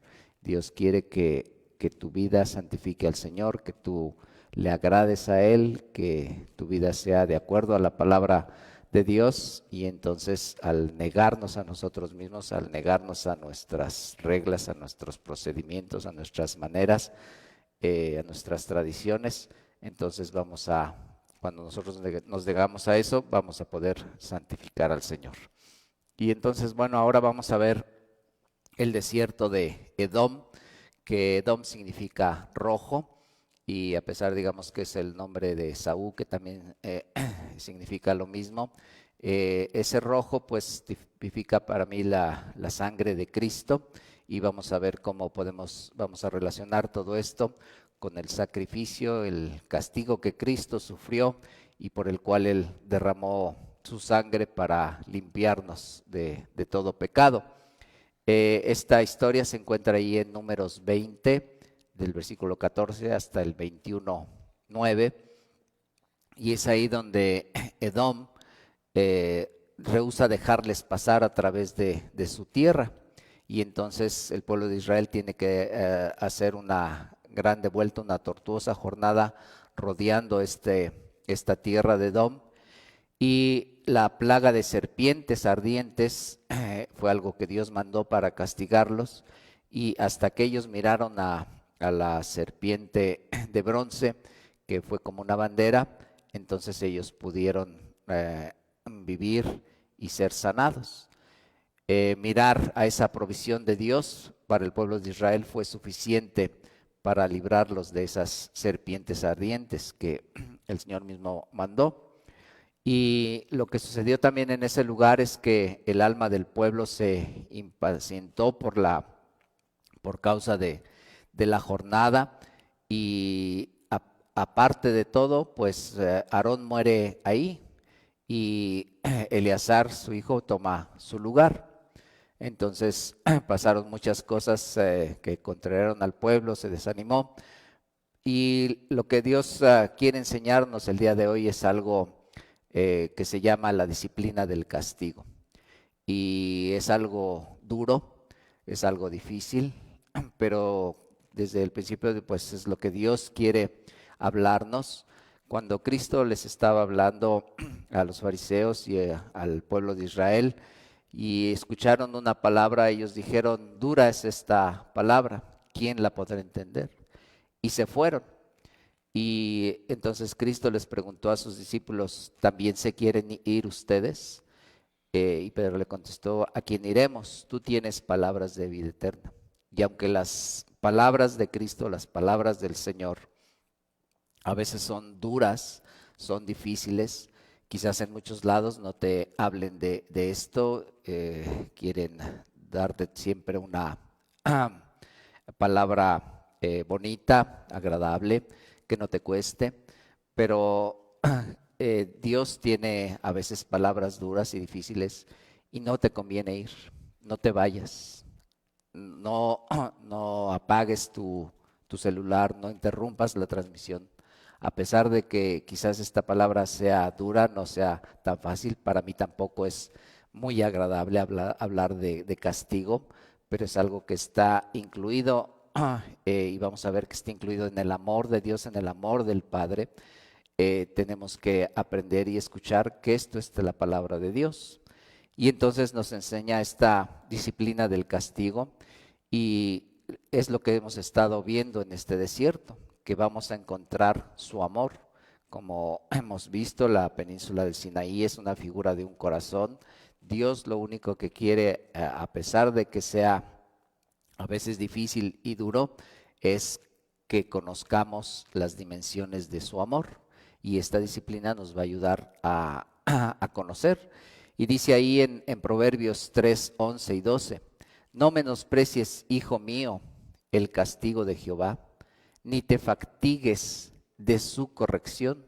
Dios quiere que tu vida santifique al Señor, que tú le agrades a Él, que tu vida sea de acuerdo a la palabra de Dios, y entonces al negarnos a nosotros mismos, al negarnos a nuestras reglas, a nuestros procedimientos, a nuestras maneras, a nuestras tradiciones, entonces cuando nosotros nos negamos a eso, vamos a poder santificar al Señor. Y entonces, bueno, ahora vamos a ver el desierto de Edom, que Edom significa rojo, y a pesar, digamos, que es el nombre de Esaú, que también significa lo mismo, ese rojo pues tipifica para mí la sangre de Cristo, y vamos a ver cómo vamos a relacionar todo esto con el sacrificio, el castigo que Cristo sufrió y por el cual Él derramó su sangre para limpiarnos de todo pecado. Esta historia se encuentra ahí en Números 20, del versículo 14 hasta el 21:9, y es ahí donde Edom rehúsa dejarles pasar a través de su tierra, y entonces el pueblo de Israel tiene que hacer una grande vuelta, una tortuosa jornada rodeando esta tierra de Edom. Y la plaga de serpientes ardientes fue algo que Dios mandó para castigarlos, y hasta que ellos miraron a la serpiente de bronce, que fue como una bandera, entonces ellos pudieron vivir y ser sanados. Mirar a esa provisión de Dios para el pueblo de Israel fue suficiente para librarlos de esas serpientes ardientes que el Señor mismo mandó. Y lo que sucedió también en ese lugar es que el alma del pueblo se impacientó por causa de la jornada, y aparte de todo, pues Aarón muere ahí y Eleazar, su hijo, toma su lugar. Entonces pasaron muchas cosas que contrariaron al pueblo, se desanimó, y lo que Dios quiere enseñarnos el día de hoy es algo que se llama la disciplina del castigo. Y es algo duro, es algo difícil, pero desde el principio pues es lo que Dios quiere hablarnos. Cuando Cristo les estaba hablando a los fariseos y al pueblo de Israel, y escucharon una palabra, ellos dijeron: dura es esta palabra, ¿quién la podrá entender? Y se fueron. Y entonces Cristo les preguntó a sus discípulos: ¿también se quieren ir ustedes? Y Pedro le contestó: ¿a quién iremos? Tú tienes palabras de vida eterna. Y aunque las palabras de Cristo, las palabras del Señor, a veces son duras, son difíciles, quizás en muchos lados no te hablen de esto, quieren darte siempre una palabra bonita, agradable, que no te cueste, pero Dios tiene a veces palabras duras y difíciles, y no te conviene ir, no te vayas, no apagues tu celular, no interrumpas la transmisión. A pesar de que quizás esta palabra sea dura, no sea tan fácil, para mí tampoco es muy agradable hablar de castigo, pero es algo que está incluido. Y vamos a ver que está incluido en el amor de Dios, en el amor del Padre. Tenemos que aprender y escuchar que esto es de la palabra de Dios. Y entonces nos enseña esta disciplina del castigo, y es lo que hemos estado viendo en este desierto, que vamos a encontrar su amor. Como hemos visto, la península del Sinaí es una figura de un corazón. Dios lo único que quiere, a pesar de que sea a veces difícil y duro, es que conozcamos las dimensiones de su amor, y esta disciplina nos va a ayudar a conocer. Y dice ahí en Proverbios 3, 11 y 12: no menosprecies, hijo mío, el castigo de Jehová, ni te fatigues de su corrección,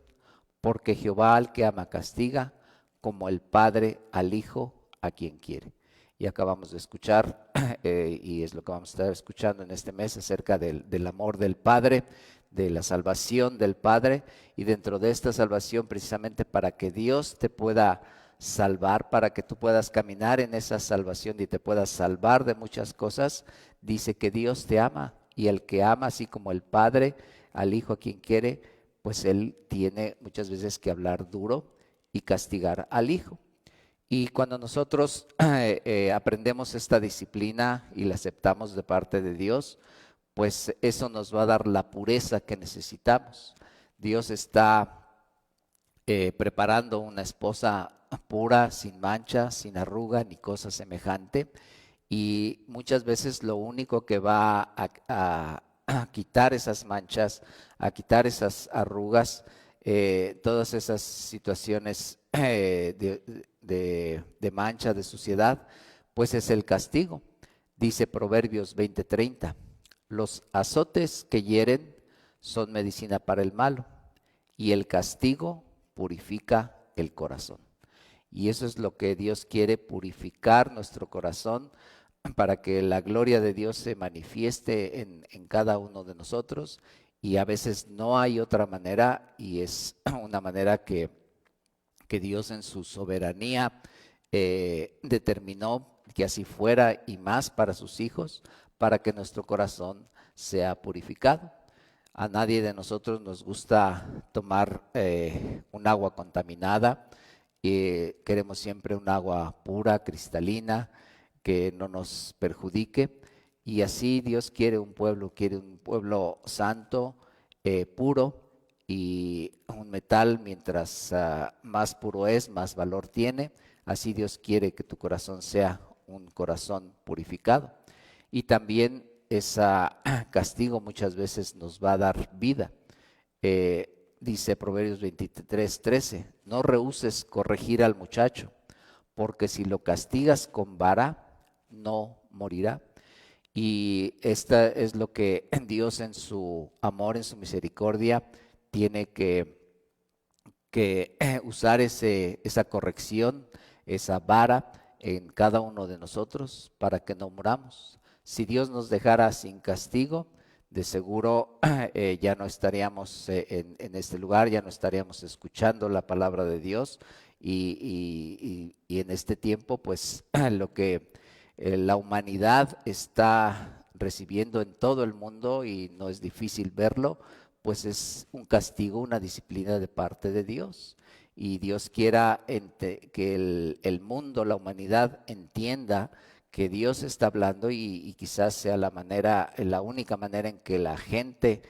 porque Jehová al que ama castiga, como el padre al hijo a quien quiere. Y acabamos de escuchar, y es lo que vamos a estar escuchando en este mes, acerca del amor del Padre, de la salvación del Padre, y dentro de esta salvación, precisamente para que Dios te pueda salvar, para que tú puedas caminar en esa salvación y te puedas salvar de muchas cosas, dice que Dios te ama, y el que ama, así como el Padre al hijo a quien quiere, pues Él tiene muchas veces que hablar duro y castigar al hijo. Y cuando nosotros aprendemos esta disciplina y la aceptamos de parte de Dios, pues eso nos va a dar la pureza que necesitamos. Dios está preparando una esposa pura, sin mancha, sin arruga, ni cosa semejante. Y muchas veces lo único que va a quitar esas manchas, a quitar esas arrugas, todas esas situaciones de mancha, de suciedad, pues es el castigo. Dice Proverbios 20:30, los azotes que hieren son medicina para el malo, y el castigo purifica el corazón. Y eso es lo que Dios quiere, purificar nuestro corazón para que la gloria de Dios se manifieste en cada uno de nosotros. Y a veces no hay otra manera, y es una manera que Dios en su soberanía determinó que así fuera, y más para sus hijos, para que nuestro corazón sea purificado. A nadie de nosotros nos gusta tomar un agua contaminada. Queremos siempre un agua pura, cristalina, que no nos perjudique. Y así Dios quiere un pueblo santo, puro, y un metal mientras más puro es, más valor tiene. Así Dios quiere que tu corazón sea un corazón purificado. Y también ese castigo muchas veces nos va a dar vida. Dice Proverbios 23:13, no rehúses corregir al muchacho, porque si lo castigas con vara, no morirá. Y esta es lo que Dios en su amor, en su misericordia, tiene que usar esa corrección, esa vara en cada uno de nosotros para que no muramos. Si Dios nos dejara sin castigo, de seguro ya no estaríamos en este lugar, ya no estaríamos escuchando la palabra de Dios, y en este tiempo pues lo que la humanidad está recibiendo en todo el mundo, y no es difícil verlo, pues es un castigo, una disciplina de parte de Dios. Y Dios quiera que el mundo, la humanidad, entienda que Dios está hablando, y quizás sea la única manera en que la gente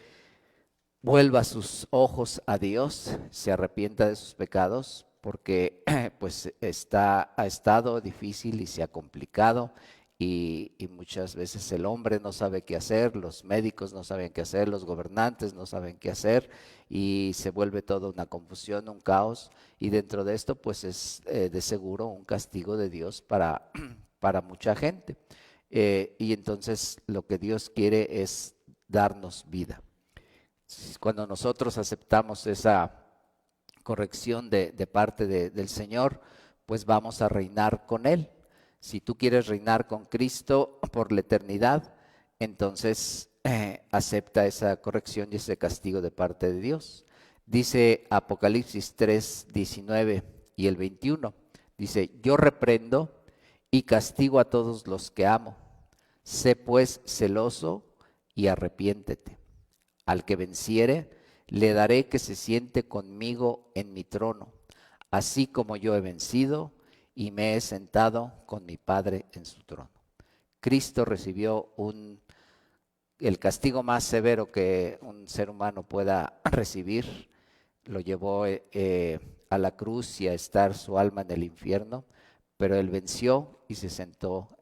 vuelva sus ojos a Dios, se arrepienta de sus pecados, porque pues ha estado difícil y se ha complicado, y muchas veces el hombre no sabe qué hacer, los médicos no saben qué hacer, los gobernantes no saben qué hacer, y se vuelve toda una confusión, un caos, y dentro de esto pues es de seguro un castigo de Dios para mucha gente. Y entonces lo que Dios quiere es darnos vida. Cuando nosotros aceptamos esa corrección de parte del Señor, pues vamos a reinar con Él. Si tú quieres reinar con Cristo por la eternidad, entonces acepta esa corrección y ese castigo de parte de Dios. Dice Apocalipsis 3:19 y el 21, dice, yo reprendo y castigo a todos los que amo. Sé pues celoso y arrepiéntete. Al que venciere, le daré que se siente conmigo en mi trono, así como yo he vencido y me he sentado con mi Padre en su trono. Cristo recibió el castigo más severo que un ser humano pueda recibir. Lo llevó a la cruz y a estar su alma en el infierno, pero Él venció y se sentó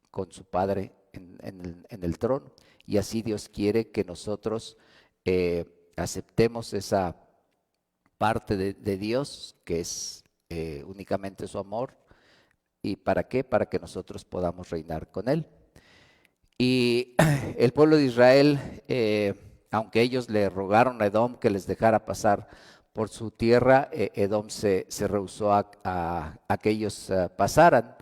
con su Padre en el trono. Y así Dios quiere que nosotros aceptemos esa parte de Dios, que es únicamente su amor. ¿Y para qué? Para que nosotros podamos reinar con Él. Y el pueblo de Israel, aunque ellos le rogaron a Edom que les dejara pasar por su tierra, Edom se rehusó a que ellos pasaran.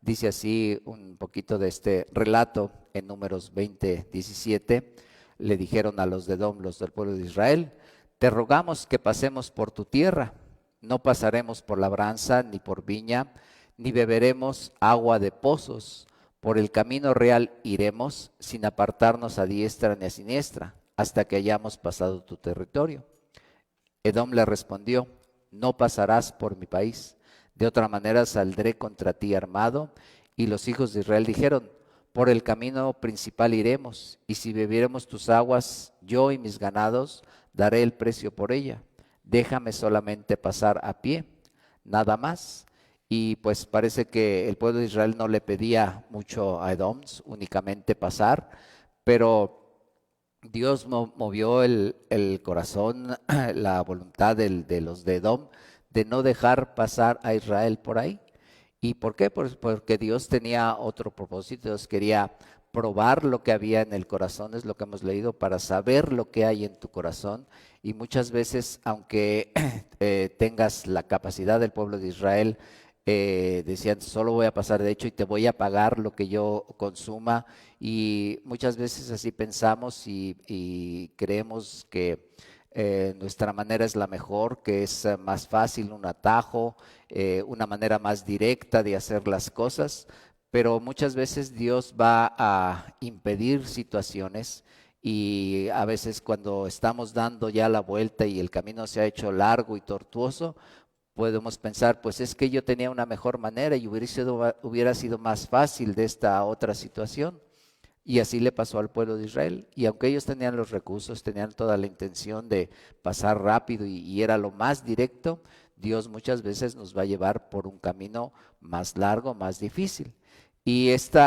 Dice así un poquito de este relato en Números 20:17. Le dijeron a los de Edom, los del pueblo de Israel, te rogamos que pasemos por tu tierra, no pasaremos por labranza ni por viña, ni beberemos agua de pozos. Por el camino real iremos sin apartarnos a diestra ni a siniestra, hasta que hayamos pasado tu territorio. Edom le respondió, no pasarás por mi país, de otra manera saldré contra ti armado. Y los hijos de Israel dijeron, por el camino principal iremos, y si bebiéremos tus aguas, yo y mis ganados, daré el precio por ella. Déjame solamente pasar a pie, nada más. Y pues parece que el pueblo de Israel no le pedía mucho a Edom, únicamente pasar, pero Dios movió el corazón, la voluntad de los de Edom, de no dejar pasar a Israel por ahí. ¿Y por qué? Pues porque Dios tenía otro propósito, Dios quería probar lo que había en el corazón, es lo que hemos leído, para saber lo que hay en tu corazón. Y muchas veces, aunque tengas la capacidad del pueblo de Israel, decían, solo voy a pasar de hecho y te voy a pagar lo que yo consuma. Y muchas veces así pensamos y creemos que nuestra manera es la mejor, que es más fácil, un atajo, una manera más directa de hacer las cosas, pero muchas veces Dios va a impedir situaciones y a veces cuando estamos dando ya la vuelta y el camino se ha hecho largo y tortuoso, podemos pensar, pues es que yo tenía una mejor manera y hubiera sido más fácil de esta otra situación. Y así le pasó al pueblo de Israel. Y aunque ellos tenían los recursos, tenían toda la intención de pasar rápido y era lo más directo, Dios muchas veces nos va a llevar por un camino más largo, más difícil. Y este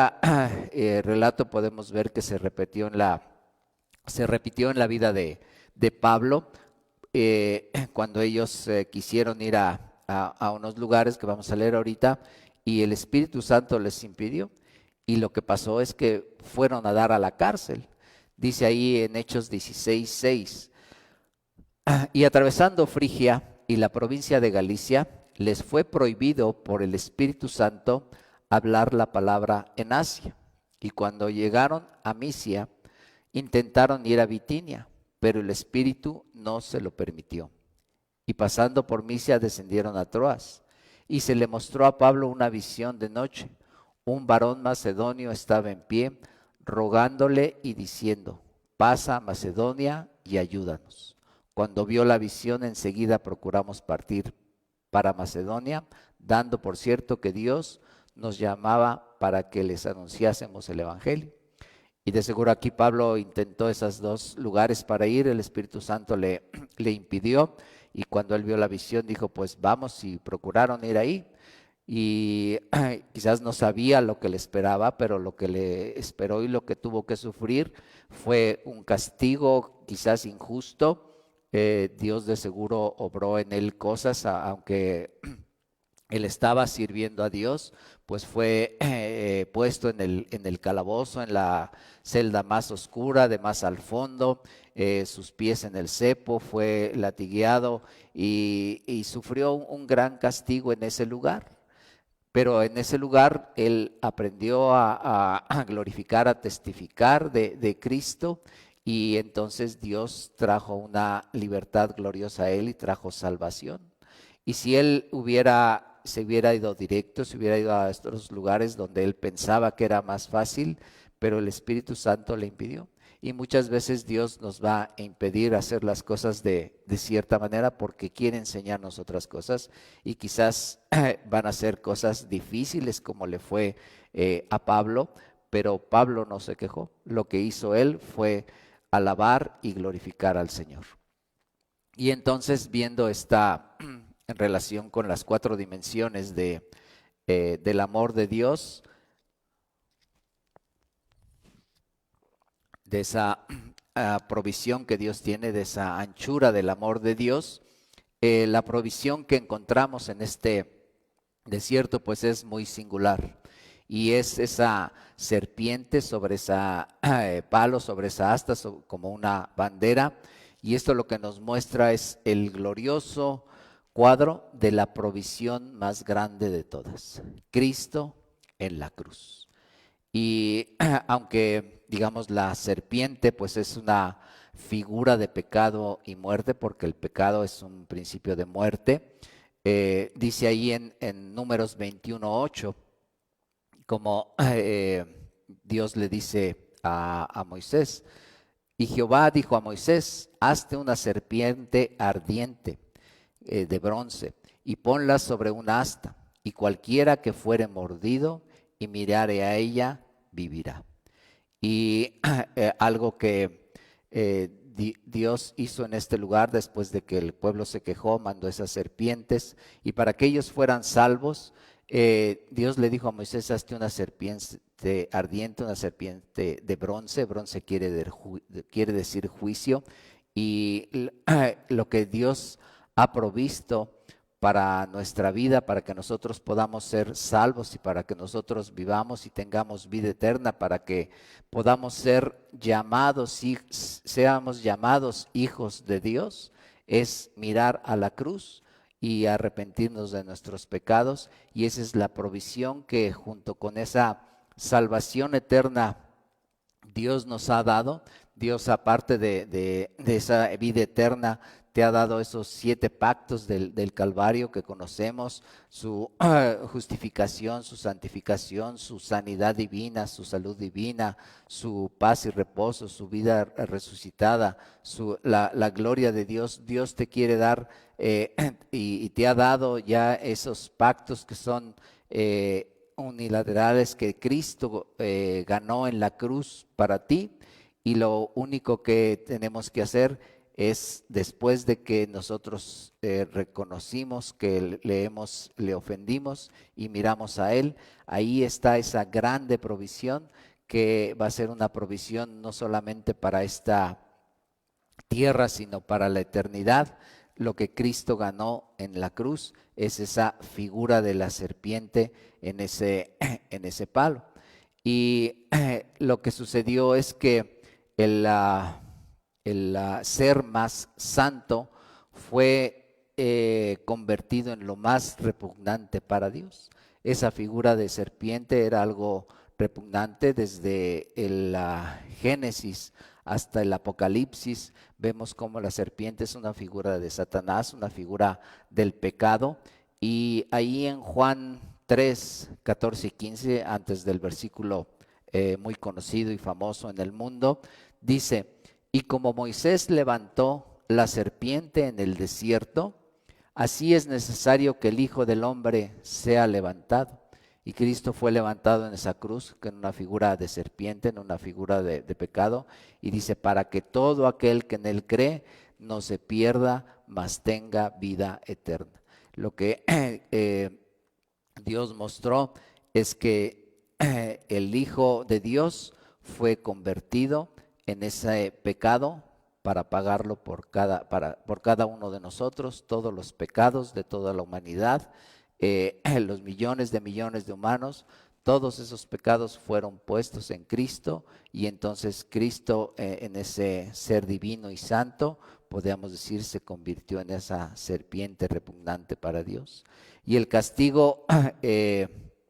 relato podemos ver que se repitió en la vida de Pablo cuando ellos quisieron ir a unos lugares que vamos a leer ahorita y el Espíritu Santo les impidió. Y lo que pasó es que fueron a dar a la cárcel. Dice ahí en Hechos 16:6. Y atravesando Frigia y la provincia de Galicia, les fue prohibido por el Espíritu Santo hablar la palabra en Asia. Y cuando llegaron a Misia, intentaron ir a Bitinia, pero el Espíritu no se lo permitió. Y pasando por Misia descendieron a Troas. Y se le mostró a Pablo una visión de noche. Un varón macedonio estaba en pie, rogándole y diciendo, pasa a Macedonia y ayúdanos. Cuando vio la visión, enseguida procuramos partir para Macedonia, dando por cierto que Dios nos llamaba para que les anunciásemos el Evangelio. Y de seguro aquí Pablo intentó esos dos lugares para ir, el Espíritu Santo le impidió, y cuando él vio la visión dijo, pues vamos, y procuraron ir ahí. Y quizás no sabía lo que le esperaba, pero lo que le esperó y lo que tuvo que sufrir fue un castigo quizás injusto. Dios de seguro obró en él cosas, aunque él estaba sirviendo a Dios, pues fue puesto en el calabozo, en la celda más oscura, de más al fondo, sus pies en el cepo, fue latigueado y sufrió un gran castigo en ese lugar. Pero en ese lugar él aprendió a glorificar, a testificar de Cristo, y entonces Dios trajo una libertad gloriosa a él y trajo salvación. Y si él se hubiera ido directo, se hubiera ido a estos lugares donde él pensaba que era más fácil, pero el Espíritu Santo le impidió. Y muchas veces Dios nos va a impedir hacer las cosas de cierta manera porque quiere enseñarnos otras cosas y quizás van a ser cosas difíciles como le fue a Pablo, pero Pablo no se quejó. Lo que hizo él fue alabar y glorificar al Señor. Y entonces, viendo esta en relación con las 4 dimensiones del amor de Dios, de esa provisión que Dios tiene, de esa anchura del amor de Dios, la provisión que encontramos en este desierto pues es muy singular. Y es esa serpiente sobre esa palo, sobre esa asta, como una bandera. Y esto lo que nos muestra es el glorioso cuadro de la provisión más grande de todas, Cristo en la cruz. Y aunque digamos la serpiente pues es una figura de pecado y muerte, porque el pecado es un principio de muerte, dice ahí en Números 21:8, como Dios le dice a Moisés, y Jehová dijo a Moisés, hazte una serpiente ardiente de bronce y ponla sobre un asta, y cualquiera que fuere mordido y mirare a ella, vivirá. Y algo que Dios hizo en este lugar después de que el pueblo se quejó, mandó esas serpientes, y para que ellos fueran salvos, Dios le dijo a Moisés, hazte una serpiente ardiente, una serpiente de bronce. Bronce quiere decir juicio, y lo que Dios ha provisto para nuestra vida, para que nosotros podamos ser salvos y para que nosotros vivamos y tengamos vida eterna, para que podamos ser llamados, seamos llamados hijos de Dios, es mirar a la cruz y arrepentirnos de nuestros pecados. Y esa es la provisión que junto con esa salvación eterna Dios nos ha dado. Dios, aparte de esa vida eterna, te ha dado esos 7 pactos del Calvario que conocemos: su justificación, su santificación, su sanidad divina, su salud divina, su paz y reposo, su vida resucitada, la gloria de Dios. Dios te quiere dar y te ha dado ya esos pactos que son unilaterales, que Cristo ganó en la cruz para ti. Y lo único que tenemos que hacer es, después de que nosotros reconocimos que le ofendimos y miramos a Él, ahí está esa grande provisión, que va a ser una provisión no solamente para esta tierra, sino para la eternidad. Lo que Cristo ganó en la cruz es esa figura de la serpiente en ese palo. Y lo que sucedió es que el ser más santo fue convertido en lo más repugnante para Dios. Esa figura de serpiente era algo repugnante. Desde el Génesis hasta el Apocalipsis vemos cómo la serpiente es una figura de Satanás, una figura del pecado. Y ahí en Juan 3, 14 y 15, antes del versículo muy conocido y famoso en el mundo, dice: y como Moisés levantó la serpiente en el desierto, así es necesario que el Hijo del Hombre sea levantado. Y Cristo fue levantado en esa cruz, que en una figura de serpiente, en una figura de pecado, y dice: para que todo aquel que en Él cree no se pierda, mas tenga vida eterna. Lo que Dios mostró es que el Hijo de Dios fue convertido en ese pecado para pagarlo por cada uno de nosotros, todos los pecados de toda la humanidad, los millones de humanos. Todos esos pecados fueron puestos en Cristo, y entonces Cristo, en ese ser divino y santo, podríamos decir, se convirtió en esa serpiente repugnante para Dios. Y el castigo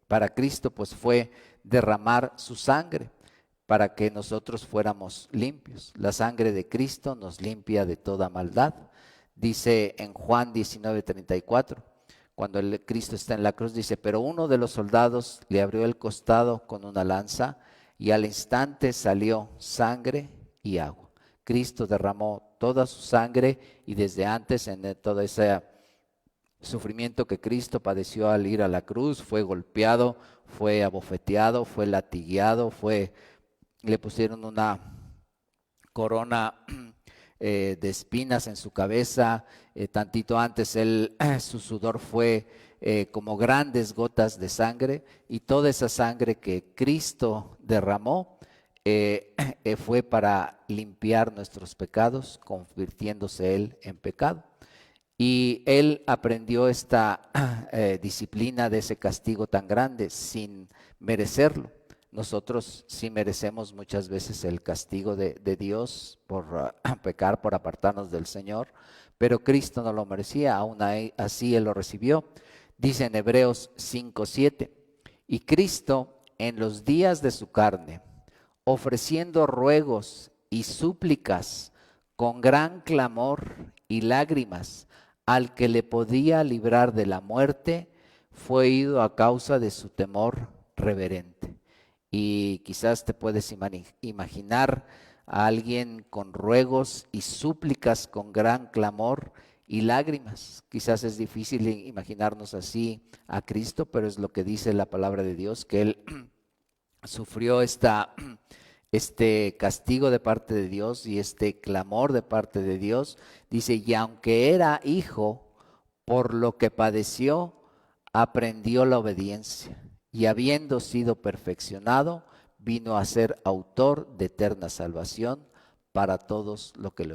para Cristo pues fue derramar su sangre para que nosotros fuéramos limpios. La sangre de Cristo nos limpia de toda maldad. Dice en Juan 19:34, cuando el Cristo está en la cruz, dice: pero uno de los soldados le abrió el costado con una lanza, y al instante salió sangre y agua. Cristo derramó toda su sangre, y desde antes, en todo ese sufrimiento que Cristo padeció al ir a la cruz, fue golpeado, fue abofeteado, fue latigueado, le pusieron una corona de espinas en su cabeza. Tantito antes su sudor fue como grandes gotas de sangre, y toda esa sangre que Cristo derramó fue para limpiar nuestros pecados, convirtiéndose Él en pecado. Y Él aprendió esta disciplina de ese castigo tan grande sin merecerlo. Nosotros sí merecemos muchas veces el castigo de Dios por pecar, por apartarnos del Señor, pero Cristo no lo merecía, aún así Él lo recibió. Dice en Hebreos 5:7, y Cristo en los días de su carne, ofreciendo ruegos y súplicas con gran clamor y lágrimas al que le podía librar de la muerte, fue ido a causa de su temor reverente. Y quizás te puedes imaginar a alguien con ruegos y súplicas con gran clamor y lágrimas. Quizás es difícil imaginarnos así a Cristo, pero es lo que dice la palabra de Dios, que Él sufrió este castigo de parte de Dios y este clamor de parte de Dios. Dice: y aunque era hijo, por lo que padeció, aprendió la obediencia, y habiendo sido perfeccionado, vino a ser autor de eterna salvación para todos los que le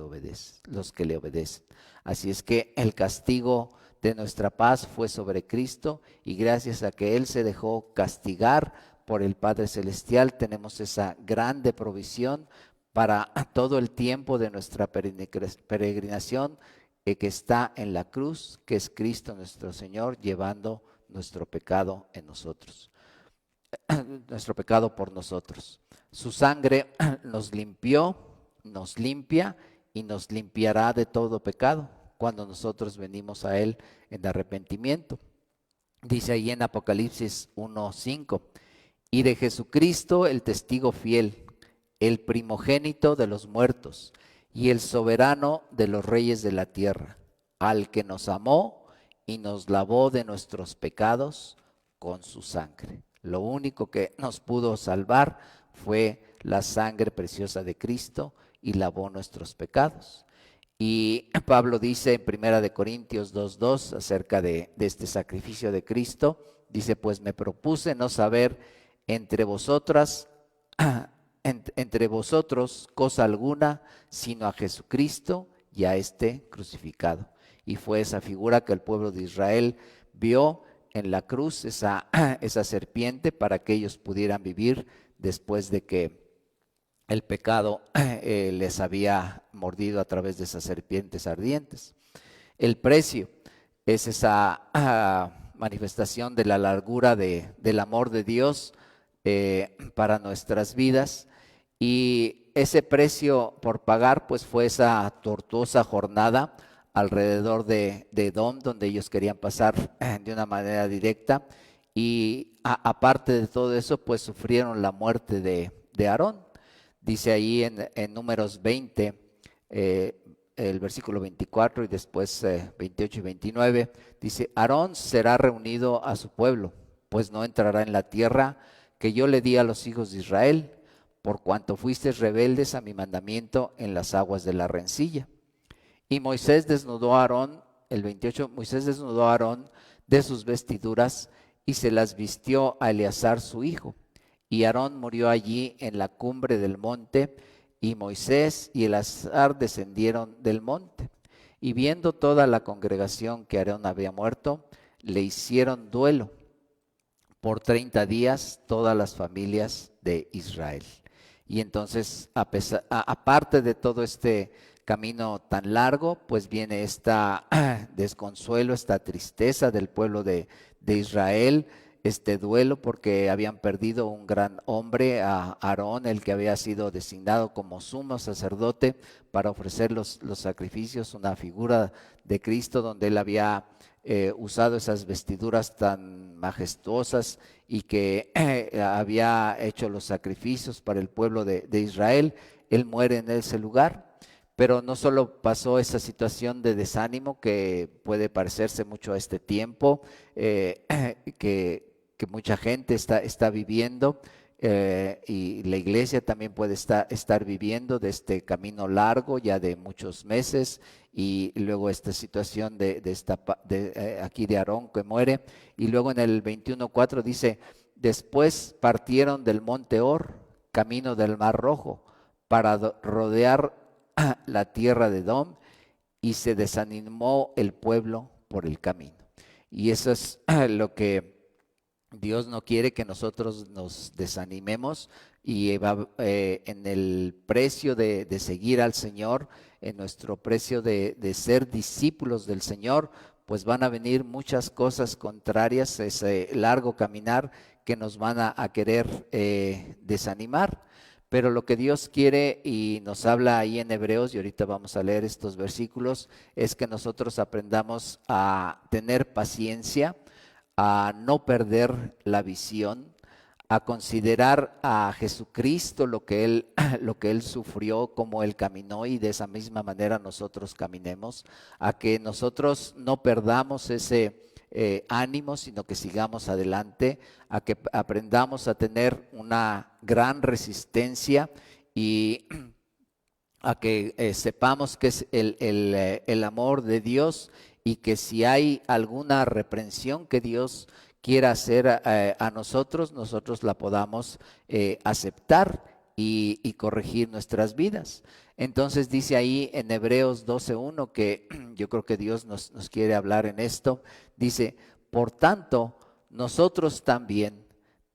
obedecen. Así es que el castigo de nuestra paz fue sobre Cristo, y gracias a que Él se dejó castigar por el Padre Celestial, tenemos esa grande provisión para todo el tiempo de nuestra peregrinación, que está en la cruz, que es Cristo nuestro Señor, llevando nuestro pecado en nosotros, nuestro pecado por nosotros. Su sangre nos limpió, nos limpia y nos limpiará de todo pecado cuando nosotros venimos a Él en arrepentimiento. Dice ahí en Apocalipsis 1:5, y de Jesucristo el testigo fiel, el primogénito de los muertos y el soberano de los reyes de la tierra, al que nos amó y nos lavó de nuestros pecados con su sangre. Lo único que nos pudo salvar fue la sangre preciosa de Cristo y lavó nuestros pecados. Y Pablo dice en 1 Corintios 2:2 acerca de este sacrificio de Cristo, dice, pues me propuse no saber entre vosotros cosa alguna, sino a Jesucristo y a este crucificado. Y fue esa figura que el pueblo de Israel vio en la cruz, esa serpiente, para que ellos pudieran vivir después de que el pecado les había mordido a través de esas serpientes ardientes. El precio es esa manifestación de la largura del amor de Dios para nuestras vidas, y ese precio por pagar pues fue esa tortuosa jornada alrededor de Edom, donde ellos querían pasar de una manera directa, y aparte de todo eso pues sufrieron la muerte de Aarón. Dice ahí en Números 20, el versículo 24 y después 28 y 29, dice, Aarón será reunido a su pueblo, pues no entrará en la tierra que yo le di a los hijos de Israel, por cuanto fuisteis rebeldes a mi mandamiento en las aguas de la rencilla. Y Moisés desnudó a Aarón, el 28, Moisés desnudó a Aarón de sus vestiduras y se las vistió a Eleazar su hijo. Y Aarón murió allí en la cumbre del monte, y Moisés y Eleazar descendieron del monte. Y viendo toda la congregación que Aarón había muerto, le hicieron duelo por 30 días todas las familias de Israel. Y entonces, aparte de todo este camino tan largo, pues viene esta desconsuelo, esta tristeza del pueblo de Israel, este duelo porque habían perdido un gran hombre, a Aarón, el que había sido designado como sumo sacerdote para ofrecer los sacrificios, una figura de Cristo donde él había usado esas vestiduras tan majestuosas y que había hecho los sacrificios para el pueblo de Israel. Él muere en ese lugar, pero no solo pasó esa situación de desánimo que puede parecerse mucho a este tiempo, que mucha gente está viviendo, y la iglesia también puede estar viviendo de este camino largo ya de muchos meses, y luego esta situación aquí de Aarón que muere. Y luego en el 21:4 dice, después partieron del monte Hor, camino del Mar Rojo, para rodear la tierra de Edom, y se desanimó el pueblo por el camino. Y eso es lo que Dios no quiere, que nosotros nos desanimemos, y en el precio de seguir al Señor, en nuestro precio de ser discípulos del Señor, pues van a venir muchas cosas contrarias, ese largo caminar que nos van a querer desanimar. Pero lo que Dios quiere, y nos habla ahí en Hebreos, y ahorita vamos a leer estos versículos, es que nosotros aprendamos a tener paciencia, a no perder la visión, a considerar a Jesucristo lo que él sufrió, como Él caminó, y de esa misma manera nosotros caminemos, a que nosotros no perdamos ese ánimo, sino que sigamos adelante, a que aprendamos a tener una gran resistencia, y a que sepamos que es el amor de Dios, y que si hay alguna reprensión que Dios quiera hacer a nosotros la podamos aceptar, y corregir nuestras vidas. Entonces dice ahí en Hebreos 12:1 que yo creo que Dios nos quiere hablar en esto. Dice, por tanto, nosotros también,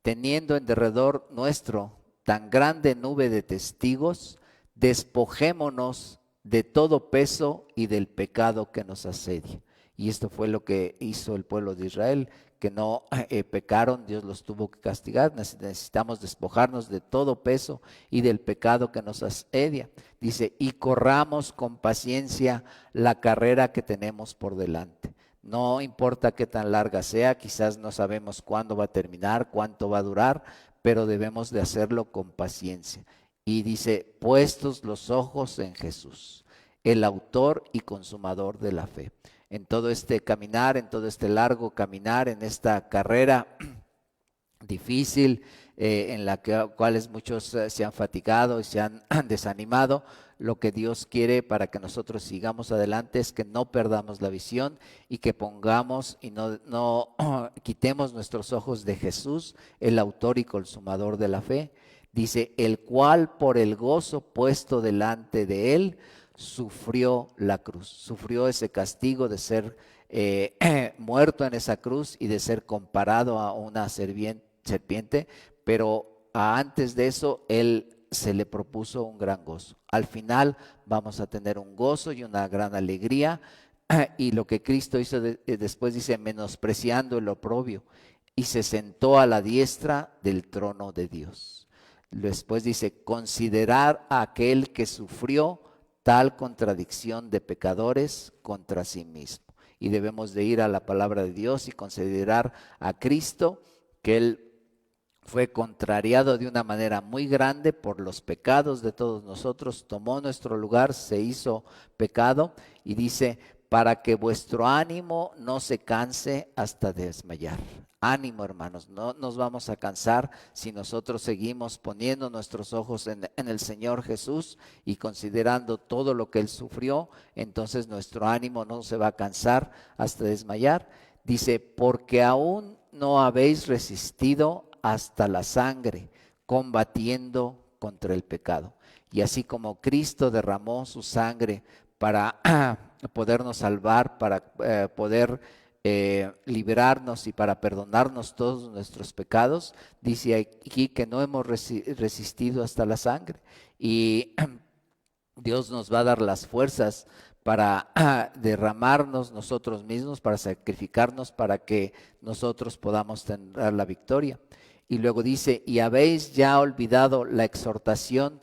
teniendo en derredor nuestro tan grande nube de testigos, despojémonos de todo peso y del pecado que nos asedia. Y esto fue lo que hizo el pueblo de Israel, que no pecaron, Dios los tuvo que castigar. Necesitamos despojarnos de todo peso y del pecado que nos asedia. Dice, y corramos con paciencia la carrera que tenemos por delante. No importa qué tan larga sea, quizás no sabemos cuándo va a terminar, cuánto va a durar, pero debemos de hacerlo con paciencia. Y dice, puestos los ojos en Jesús, el autor y consumador de la fe. En todo este caminar, en todo este largo caminar, en esta carrera difícil, en la cuales muchos se han fatigado y se han desanimado, lo que Dios quiere para que nosotros sigamos adelante es que no perdamos la visión y que pongamos y no quitemos nuestros ojos de Jesús, el autor y consumador de la fe. Dice, el cual por el gozo puesto delante de él, sufrió la cruz, sufrió ese castigo de ser muerto en esa cruz y de ser comparado a una serpiente, pero antes de eso él se le propuso un gran gozo. Al final vamos a tener un gozo y una gran alegría, y lo que Cristo hizo después dice, menospreciando el oprobio, y se sentó a la diestra del trono de Dios. Después dice, considerar a aquel que sufrió tal contradicción de pecadores contra sí mismo. Y debemos de ir a la palabra de Dios y considerar a Cristo, que Él fue contrariado de una manera muy grande por los pecados de todos nosotros, tomó nuestro lugar, se hizo pecado, y dice, para que vuestro ánimo no se canse hasta desmayar. Ánimo, hermanos, no nos vamos a cansar si nosotros seguimos poniendo nuestros ojos en el Señor Jesús y considerando todo lo que Él sufrió. Entonces nuestro ánimo no se va a cansar hasta desmayar. Dice, porque aún no habéis resistido hasta la sangre, combatiendo contra el pecado. Y así como Cristo derramó su sangre para podernos salvar, para poder liberarnos y para perdonarnos todos nuestros pecados, dice aquí que no hemos resistido hasta la sangre, y Dios nos va a dar las fuerzas para derramarnos nosotros mismos, para sacrificarnos, para que nosotros podamos tener la victoria. Y luego dice, y habéis ya olvidado la exhortación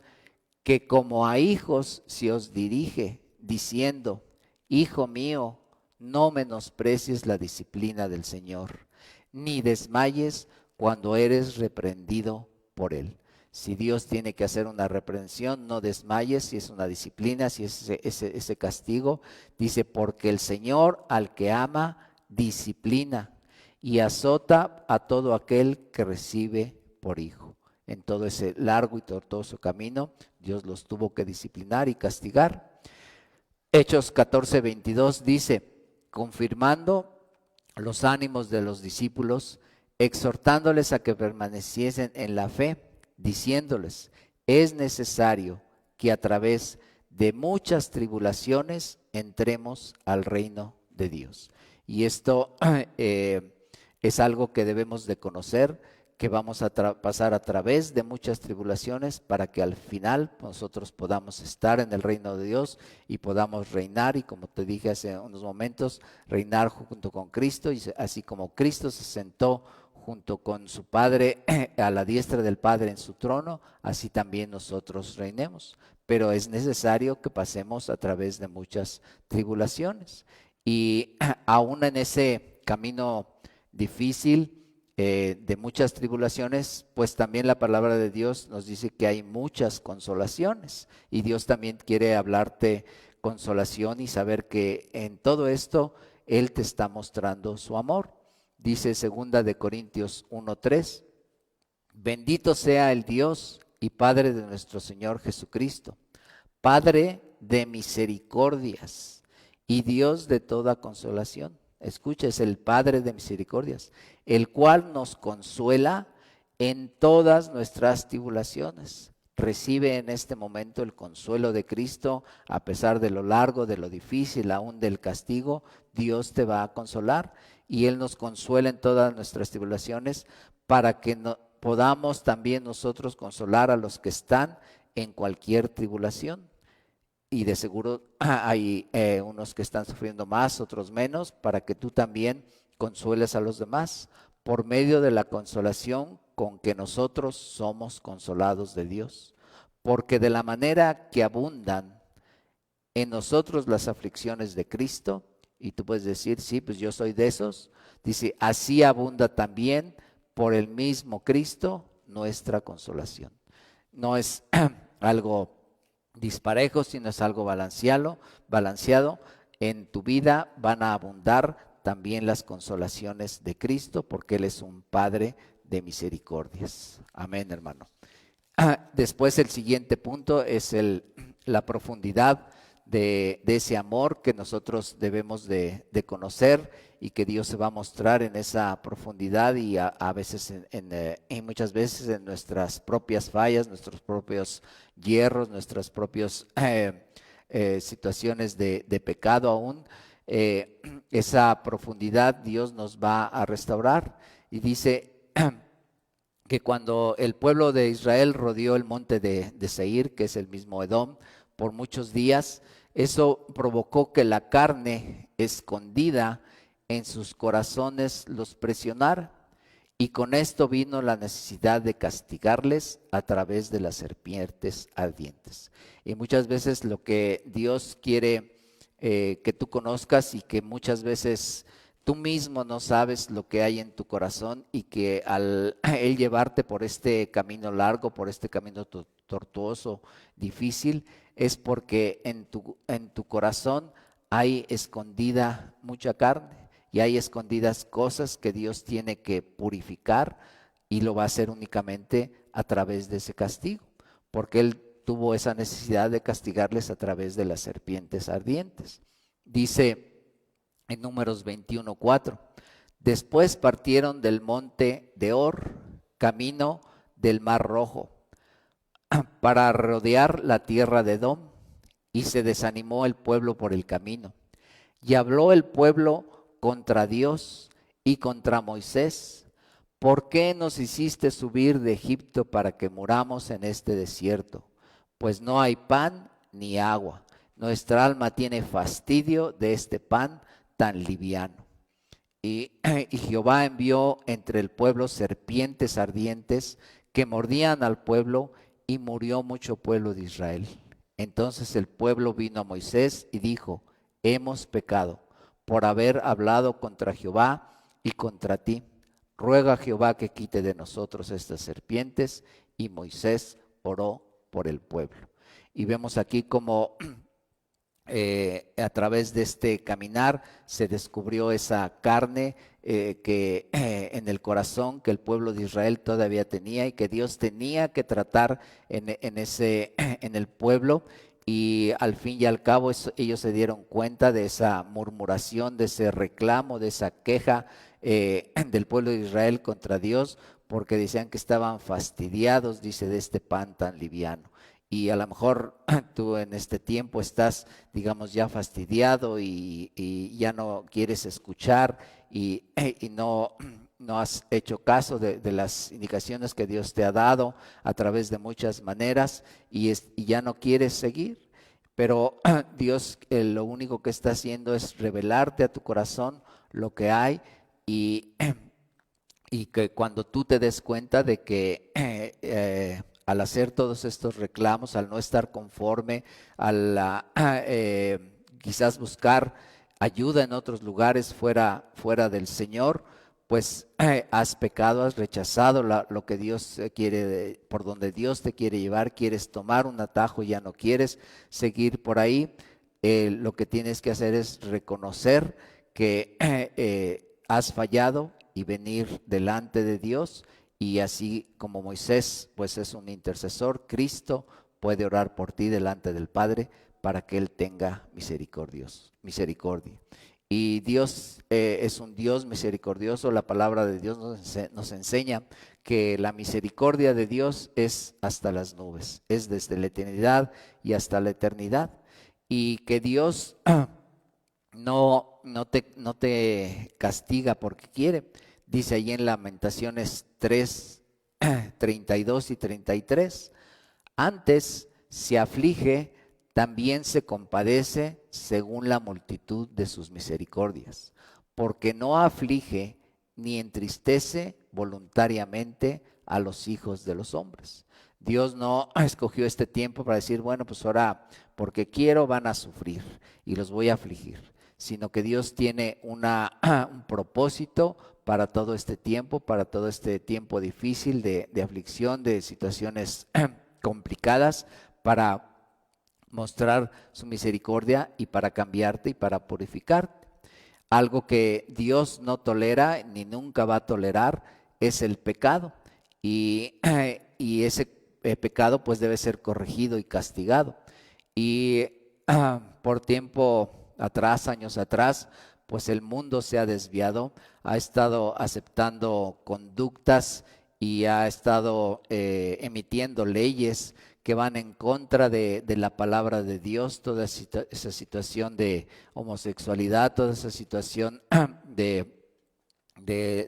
que como a hijos se os dirige, diciendo, hijo mío, no menosprecies la disciplina del Señor, ni desmayes cuando eres reprendido por Él. Si Dios tiene que hacer una reprensión, no desmayes, si es una disciplina, si es ese castigo. Dice, porque el Señor al que ama, disciplina y azota a todo aquel que recibe por hijo. En todo ese largo y tortuoso camino, Dios los tuvo que disciplinar y castigar. Hechos 14:22 dice, confirmando los ánimos de los discípulos, exhortándoles a que permaneciesen en la fe, diciéndoles, es necesario que a través de muchas tribulaciones entremos al reino de Dios. Y esto es algo que debemos de conocer, que vamos a pasar a través de muchas tribulaciones para que al final nosotros podamos estar en el reino de Dios y podamos reinar, y como te dije hace unos momentos, reinar junto con Cristo, y así como Cristo se sentó junto con su Padre a la diestra del Padre en su trono, así también nosotros reinemos. Pero es necesario que pasemos a través de muchas tribulaciones, y aún en ese camino difícil, de muchas tribulaciones, pues también la palabra de Dios nos dice que hay muchas consolaciones, y Dios también quiere hablarte consolación y saber que en todo esto Él te está mostrando su amor. Dice 2 de Corintios 1:3, bendito sea el Dios y Padre de nuestro Señor Jesucristo, Padre de misericordias y Dios de toda consolación. Escucha, es el Padre de misericordias, el cual nos consuela en todas nuestras tribulaciones, recibe en este momento el consuelo de Cristo, a pesar de lo largo, de lo difícil, aún del castigo, Dios te va a consolar y Él nos consuela en todas nuestras tribulaciones para que podamos también nosotros consolar a los que están en cualquier tribulación. Y de seguro hay unos que están sufriendo más, otros menos, para que tú también consueles a los demás por medio de la consolación con que nosotros somos consolados de Dios. Porque de la manera que abundan en nosotros las aflicciones de Cristo, y tú puedes decir, sí, pues yo soy de esos, dice, así abunda también por el mismo Cristo nuestra consolación. No es algo disparejo, sino es algo balanceado. En tu vida van a abundar también las consolaciones de Cristo, porque Él es un Padre de misericordias. Amén, hermano. Después el siguiente punto es la profundidad de ese amor que nosotros debemos de conocer y que Dios se va a mostrar en esa profundidad y a veces y muchas veces en nuestras propias fallas, nuestros propios hierros, nuestras propias situaciones de pecado aún. Esa profundidad Dios nos va a restaurar y dice que cuando el pueblo de Israel rodeó el monte de Seir, que es el mismo Edom, por muchos días, eso provocó que la carne escondida en sus corazones los presionara, y con esto vino la necesidad de castigarles a través de las serpientes ardientes. Y muchas veces lo que Dios quiere que tú conozcas y que muchas veces tú mismo no sabes lo que hay en tu corazón, y que al Él llevarte por este camino largo, por este camino tortuoso, difícil, es porque en tu corazón hay escondida mucha carne y hay escondidas cosas que Dios tiene que purificar, y lo va a hacer únicamente a través de ese castigo, porque Él tuvo esa necesidad de castigarles a través de las serpientes ardientes. Dice en Números 21:4, después partieron del monte de Hor, camino del Mar Rojo, para rodear la tierra de Edom, y se desanimó el pueblo por el camino. Y habló el pueblo contra Dios y contra Moisés: ¿por qué nos hiciste subir de Egipto para que muramos en este desierto? Pues no hay pan ni agua. Nuestra alma tiene fastidio de este pan tan liviano. Y Jehová envió entre el pueblo serpientes ardientes que mordían al pueblo, y murió mucho pueblo de Israel. Entonces el pueblo vino a Moisés y dijo: hemos pecado por haber hablado contra Jehová y contra ti. Ruega a Jehová que quite de nosotros estas serpientes. Y Moisés oró por el pueblo. Y vemos aquí como a través de este caminar se descubrió esa carne que en el corazón que el pueblo de Israel todavía tenía, y que Dios tenía que tratar en el pueblo. Y al fin y al cabo ellos se dieron cuenta de esa murmuración, de ese reclamo, de esa queja del pueblo de Israel contra Dios, porque decían que estaban fastidiados, dice, de este pan tan liviano. Y a lo mejor tú en este tiempo estás, digamos, ya fastidiado y ya no quieres escuchar y no has hecho caso de las indicaciones que Dios te ha dado a través de muchas maneras, y ya no quieres seguir. Pero Dios lo único que está haciendo es revelarte a tu corazón lo que hay, y que cuando tú te des cuenta de que al hacer todos estos reclamos, al no estar conforme, al quizás buscar ayuda en otros lugares fuera del Señor, pues has pecado, has rechazado lo que Dios quiere, por donde Dios te quiere llevar, quieres tomar un atajo y ya no quieres seguir por ahí. Lo que tienes que hacer es reconocer que has fallado y venir delante de Dios. Y así como Moisés pues es un intercesor, Cristo puede orar por ti delante del Padre para que Él tenga misericordia. Y Dios es un Dios misericordioso. La palabra de Dios nos enseña que la misericordia de Dios es hasta las nubes, es desde la eternidad y hasta la eternidad, y que Dios no te castiga porque quiere. Dice ahí en Lamentaciones 3, 32 y 33, antes se aflige, también se compadece según la multitud de sus misericordias, porque no aflige ni entristece voluntariamente a los hijos de los hombres. Dios no escogió este tiempo para decir, bueno, pues ahora porque quiero van a sufrir y los voy a afligir, sino que Dios tiene un propósito para todo este tiempo difícil de aflicción, de situaciones complicadas, para mostrar su misericordia y para cambiarte y para purificarte. Algo que Dios no tolera ni nunca va a tolerar es el pecado, y ese pecado pues debe ser corregido y castigado. Y por tiempo atrás, años atrás, pues el mundo se ha desviado, ha estado aceptando conductas y ha estado emitiendo leyes que van en contra de la palabra de Dios, toda esa situación de homosexualidad, toda esa situación de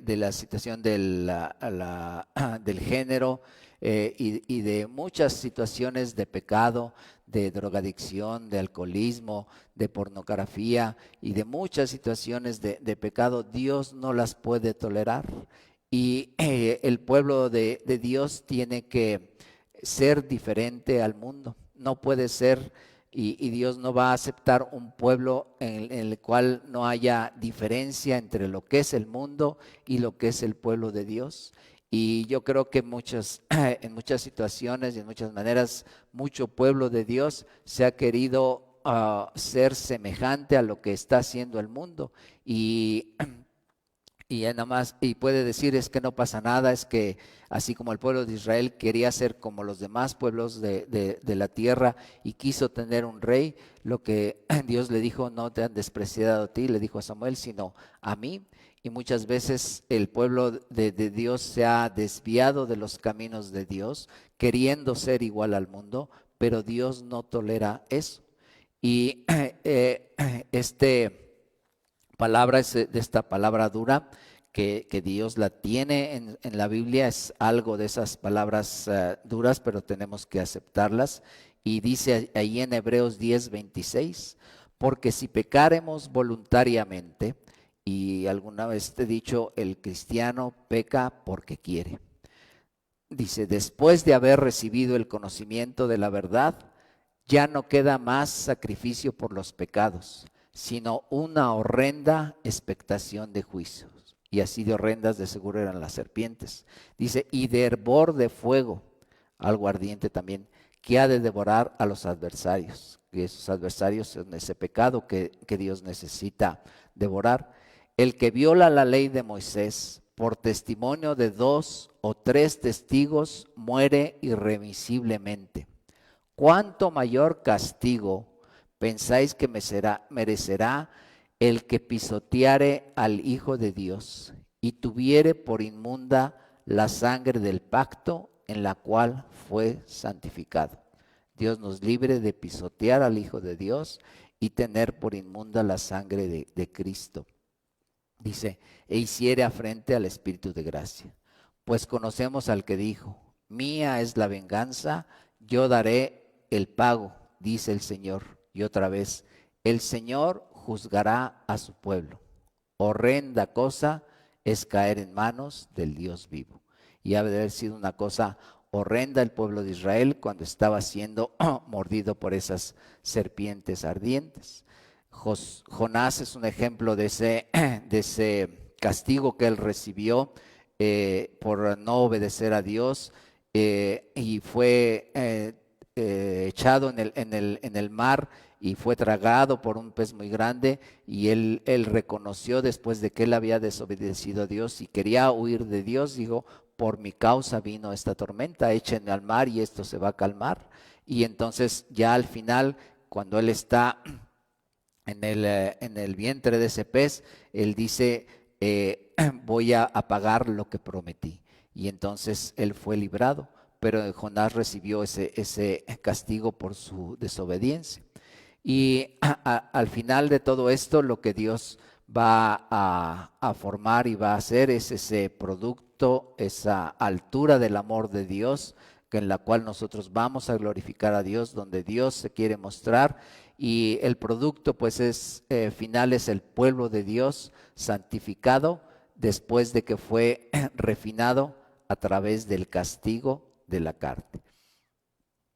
la situación del género, y de muchas situaciones de pecado, de drogadicción, de alcoholismo, de pornografía y de muchas situaciones de pecado. Dios no las puede tolerar, y el pueblo de Dios tiene que ser diferente al mundo. No puede ser, y Dios no va a aceptar un pueblo en el cual no haya diferencia entre lo que es el mundo y lo que es el pueblo de Dios. Y yo creo que en muchas situaciones y en muchas maneras, mucho pueblo de Dios se ha querido ser semejante a lo que está haciendo el mundo, y ya nada más, y puede decir, es que no pasa nada, es que así como el pueblo de Israel quería ser como los demás pueblos de la tierra y quiso tener un rey, lo que Dios le dijo, no te han despreciado a ti, le dijo a Samuel, sino a mí. Y muchas veces el pueblo de Dios se ha desviado de los caminos de Dios, queriendo ser igual al mundo, pero Dios no tolera eso. Y esta palabra dura que Dios la tiene en la Biblia, es algo de esas palabras duras, pero tenemos que aceptarlas. Y dice ahí en Hebreos 10:26, porque si pecaremos voluntariamente, y alguna vez te he dicho, el cristiano peca porque quiere. Dice, después de haber recibido el conocimiento de la verdad, ya no queda más sacrificio por los pecados, sino una horrenda expectación de juicios. Y así de horrendas de seguro eran las serpientes. Dice, y de hervor de fuego, algo ardiente también, que ha de devorar a los adversarios. Y esos adversarios son ese pecado que Dios necesita devorar. El que viola la ley de Moisés por testimonio de 2 o 3 testigos muere irremisiblemente. ¿Cuánto mayor castigo pensáis que merecerá el que pisoteare al Hijo de Dios y tuviere por inmunda la sangre del pacto en la cual fue santificado? Dios nos libre de pisotear al Hijo de Dios y tener por inmunda la sangre de Cristo. Dice, e hiciere afrente al Espíritu de gracia. Pues conocemos al que dijo, mía es la venganza, yo daré el pago, dice el Señor. Y otra vez, el Señor juzgará a su pueblo. Horrenda cosa es caer en manos del Dios vivo. Y ha de haber sido una cosa horrenda el pueblo de Israel cuando estaba siendo mordido por esas serpientes ardientes. Jonás es un ejemplo de ese castigo que él recibió por no obedecer a Dios, y fue echado en el mar y fue tragado por un pez muy grande, y él reconoció después de que él había desobedecido a Dios y quería huir de Dios, dijo, por mi causa vino esta tormenta, échenme al mar y esto se va a calmar. Y entonces ya al final, cuando él está en el vientre de ese pez, él dice, voy a pagar lo que prometí. y entonces él fue librado, pero Jonás recibió ese castigo por su desobediencia. Y al final de todo esto, lo que Dios va a formar y va a hacer es ese producto, esa altura del amor de Dios, en la cual nosotros vamos a glorificar a Dios, donde Dios se quiere mostrar, y el producto pues es final es el pueblo de Dios santificado después de que fue refinado a través del castigo de la carne.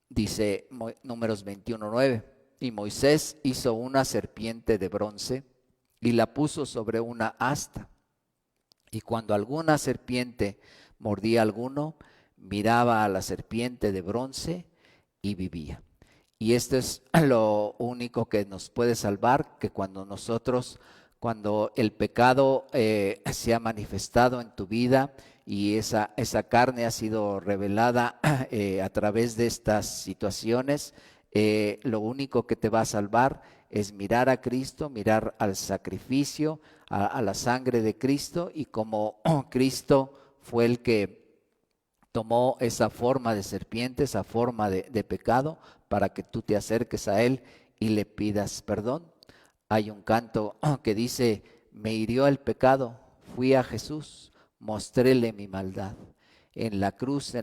Dice Números 21:9, y Moisés hizo una serpiente de bronce y la puso sobre una asta, y cuando alguna serpiente mordía a alguno, miraba a la serpiente de bronce y vivía. Y esto es lo único que nos puede salvar, que cuando el pecado se ha manifestado en tu vida y esa carne ha sido revelada a través de estas situaciones, lo único que te va a salvar es mirar a Cristo, mirar al sacrificio, a la sangre de Cristo, y como Cristo fue el que tomó esa forma de serpiente, esa forma de pecado, para que tú te acerques a Él y le pidas perdón. Hay un canto que dice: me hirió el pecado, fui a Jesús, mostréle mi maldad. En la cruz,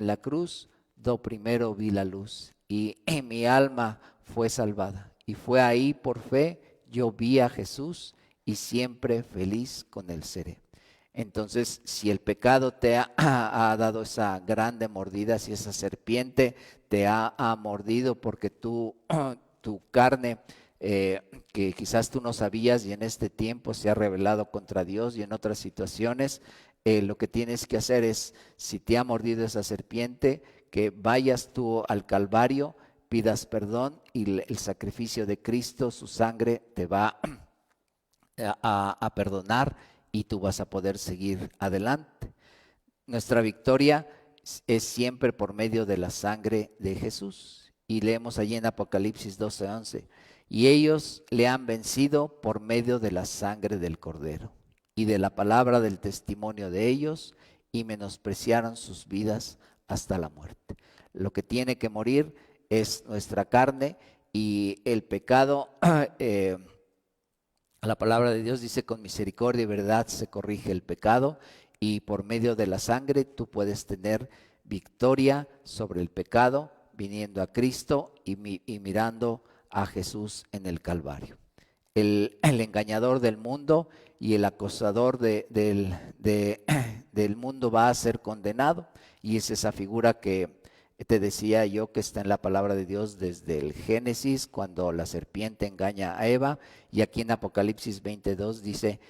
do primero vi la luz, y mi alma fue salvada. Y fue ahí por fe, yo vi a Jesús, y siempre feliz con Él seré. Entonces, si el pecado te ha dado esa grande mordida, si esa serpiente te ha mordido porque tu carne, que quizás tú no sabías y en este tiempo se ha rebelado contra Dios y en otras situaciones, lo que tienes que hacer es, si te ha mordido esa serpiente, que vayas tú al Calvario, pidas perdón, y el sacrificio de Cristo, su sangre, te va a perdonar, y tú vas a poder seguir adelante. Nuestra victoria es siempre por medio de la sangre de Jesús. Y leemos allí en Apocalipsis 12:11, y ellos le han vencido por medio de la sangre del Cordero y de la palabra del testimonio de ellos, y menospreciaron sus vidas hasta la muerte. Lo que tiene que morir es nuestra carne, y el pecado, la palabra de Dios dice: con misericordia y verdad se corrige el pecado, y por medio de la sangre tú puedes tener victoria sobre el pecado, viniendo a Cristo y mirando a Jesús en el Calvario. El engañador del mundo y el acosador del mundo va a ser condenado, y es esa figura que te decía yo que está en la palabra de Dios desde el Génesis, cuando la serpiente engaña a Eva, y aquí en Apocalipsis 22 dice: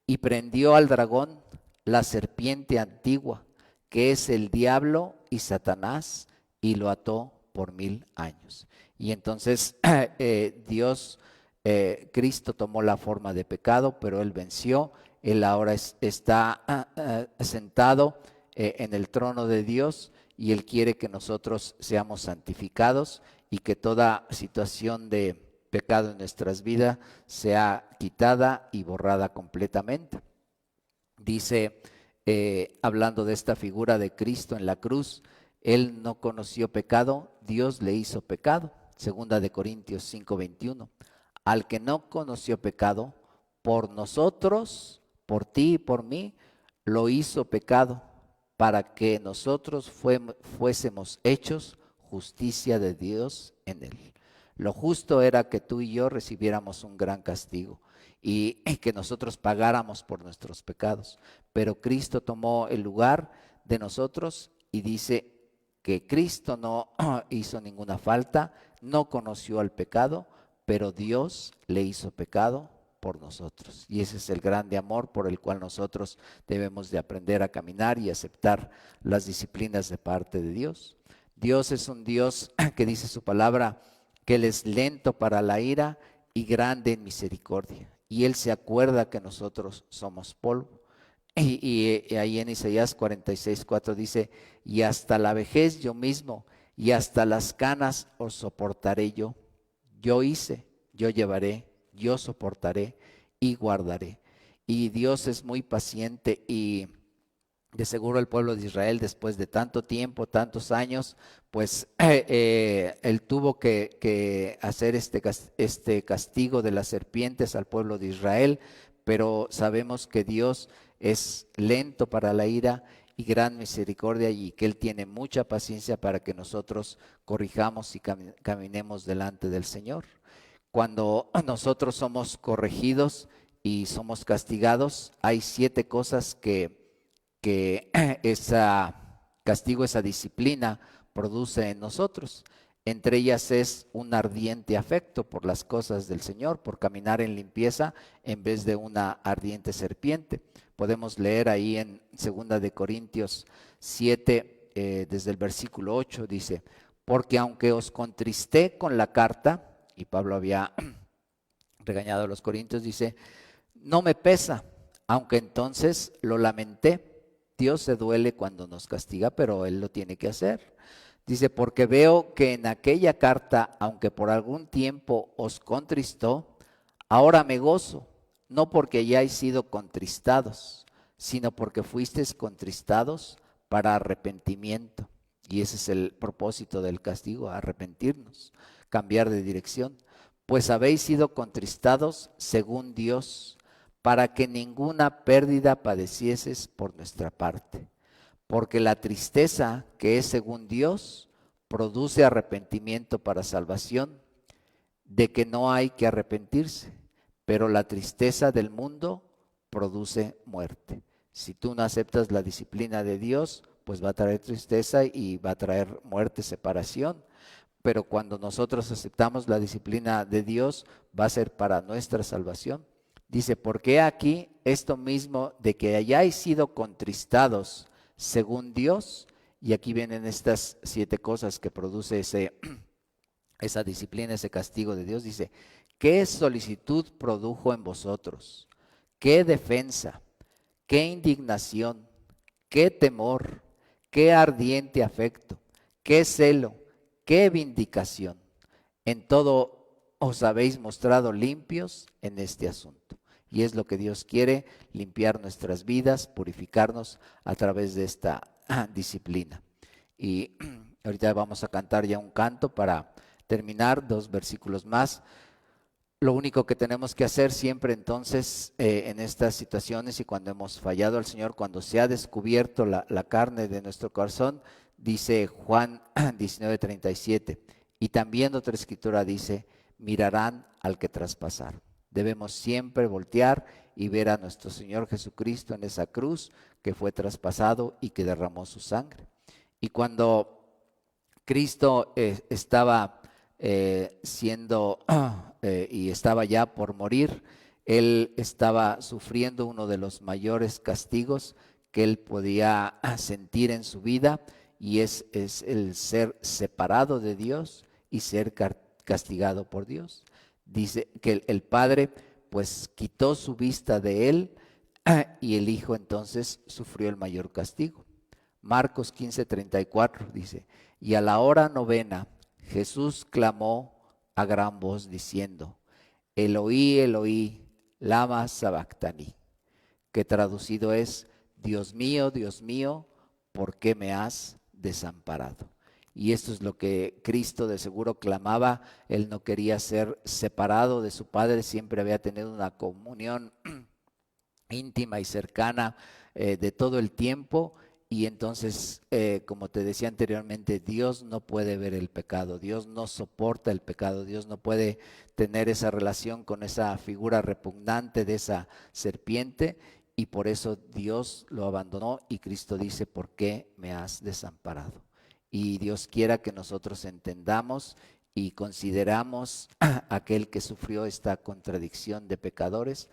y prendió al dragón, la serpiente antigua, que es el diablo y Satanás, y lo ató por 1000 años. Y entonces Cristo tomó la forma de pecado, pero Él venció. Él ahora está sentado en el trono de Dios, y Él quiere que nosotros seamos santificados y que toda situación de pecado en nuestras vidas sea quitada y borrada completamente. Dice, hablando de esta figura de Cristo en la cruz, Él no conoció pecado, Dios le hizo pecado. Segunda de Corintios 5:21. Al que no conoció pecado, por nosotros, por ti y por mí, lo hizo pecado, para que nosotros fuésemos hechos justicia de Dios en Él. Lo justo era que tú y yo recibiéramos un gran castigo, y que nosotros pagáramos por nuestros pecados. Pero Cristo tomó el lugar de nosotros, y dice que Cristo no hizo ninguna falta, no conoció al pecado, pero Dios le hizo pecado por nosotros. Y ese es el grande amor por el cual nosotros debemos de aprender a caminar y aceptar las disciplinas de parte de Dios. Dios es un Dios que dice su palabra que Él es lento para la ira y grande en misericordia. Y Él se acuerda que nosotros somos polvo. Y ahí en Isaías 46:4 dice: y hasta la vejez yo mismo, y hasta las canas os soportaré yo. Yo hice, yo llevaré, yo soportaré y guardaré. Y Dios es muy paciente, y De seguro el pueblo de Israel, después de tanto tiempo, tantos años, pues él tuvo que hacer este castigo de las serpientes al pueblo de Israel, pero sabemos que Dios es lento para la ira y gran misericordia, y que Él tiene mucha paciencia para que nosotros corrijamos y caminemos delante del Señor. Cuando nosotros somos corregidos y somos castigados, hay 7 cosas que ese castigo, esa disciplina produce en nosotros. Entre ellas es un ardiente afecto por las cosas del Señor, por caminar en limpieza en vez de una ardiente serpiente. Podemos leer ahí en 2 Corintios 7, desde el versículo 8, dice: porque aunque os contristé con la carta, y Pablo había regañado a los corintios, dice, no me pesa, aunque entonces lo lamenté. Dios se duele cuando nos castiga, pero Él lo tiene que hacer. Dice, porque veo que en aquella carta, aunque por algún tiempo os contristó, ahora me gozo, no porque hayáis sido contristados, sino porque fuisteis contristados para arrepentimiento. Y ese es el propósito del castigo, arrepentirnos, cambiar de dirección. Pues habéis sido contristados según Dios, para que ninguna pérdida padecieses por nuestra parte. Porque la tristeza que es según Dios produce arrepentimiento para salvación, de que no hay que arrepentirse, pero la tristeza del mundo produce muerte. Si tú no aceptas la disciplina de Dios, pues va a traer tristeza y va a traer muerte, separación. Pero cuando nosotros aceptamos la disciplina de Dios, va a ser para nuestra salvación. Dice, porque aquí esto mismo de que hayáis sido contristados según Dios, y aquí vienen estas 7 cosas que produce esa disciplina, ese castigo de Dios. Dice, ¿qué solicitud produjo en vosotros? ¿Qué defensa? ¿Qué indignación? ¿Qué temor? ¿Qué ardiente afecto? ¿Qué celo? ¿Qué vindicación? En todo os habéis mostrado limpios en este asunto. Y es lo que Dios quiere, limpiar nuestras vidas, purificarnos a través de esta disciplina. Y ahorita vamos a cantar ya un canto para terminar, 2 versículos más. Lo único que tenemos que hacer siempre entonces en estas situaciones y cuando hemos fallado al Señor, cuando se ha descubierto la carne de nuestro corazón, dice Juan 19:37, y también otra escritura dice, mirarán al que traspasaron. Debemos siempre voltear y ver a nuestro Señor Jesucristo en esa cruz que fue traspasado y que derramó su sangre. Y cuando Cristo estaba siendo y estaba ya por morir, Él estaba sufriendo uno de los mayores castigos que Él podía sentir en su vida, y es el ser separado de Dios y ser castigado por Dios. Dice que el Padre pues quitó su vista de Él y el Hijo entonces sufrió el mayor castigo. Marcos 15:34 dice, y a la hora 9 Jesús clamó a gran voz diciendo, Eloí, Eloí, lama sabactani, que traducido es, Dios mío, ¿por qué me has desamparado? Y esto es lo que Cristo de seguro clamaba. Él no quería ser separado de su Padre, siempre había tenido una comunión íntima y cercana de todo el tiempo. Y entonces, como te decía anteriormente, Dios no puede ver el pecado, Dios no soporta el pecado, Dios no puede tener esa relación con esa figura repugnante de esa serpiente, y por eso Dios lo abandonó, y Cristo dice, ¿por qué me has desamparado? Y Dios quiera que nosotros entendamos y consideramos a aquel que sufrió esta contradicción de pecadores,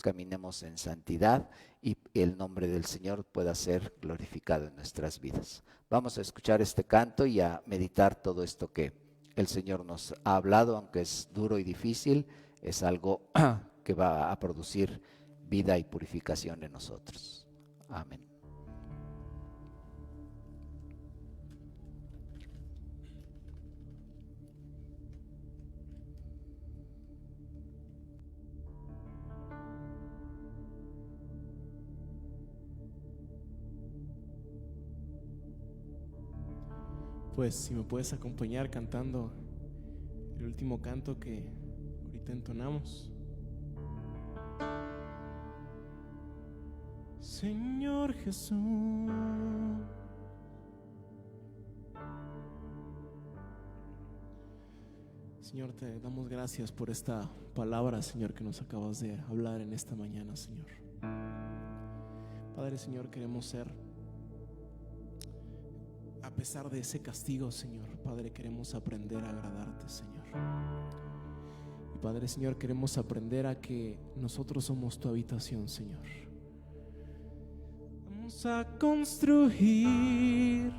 caminemos en santidad y el nombre del Señor pueda ser glorificado en nuestras vidas. Vamos a escuchar este canto y a meditar todo esto que el Señor nos ha hablado, aunque es duro y difícil, es algo que va a producir vida y purificación en nosotros. Amén. Pues si me puedes acompañar cantando el último canto que ahorita entonamos. Señor Jesús, Señor, te damos gracias por esta palabra, Señor, que nos acabas de hablar en esta mañana, Señor. Padre, Señor, queremos ser, a pesar de ese castigo, Señor, Padre, queremos aprender a agradarte, Señor. Y Padre, Señor, queremos aprender a que nosotros somos tu habitación, Señor. Vamos a construir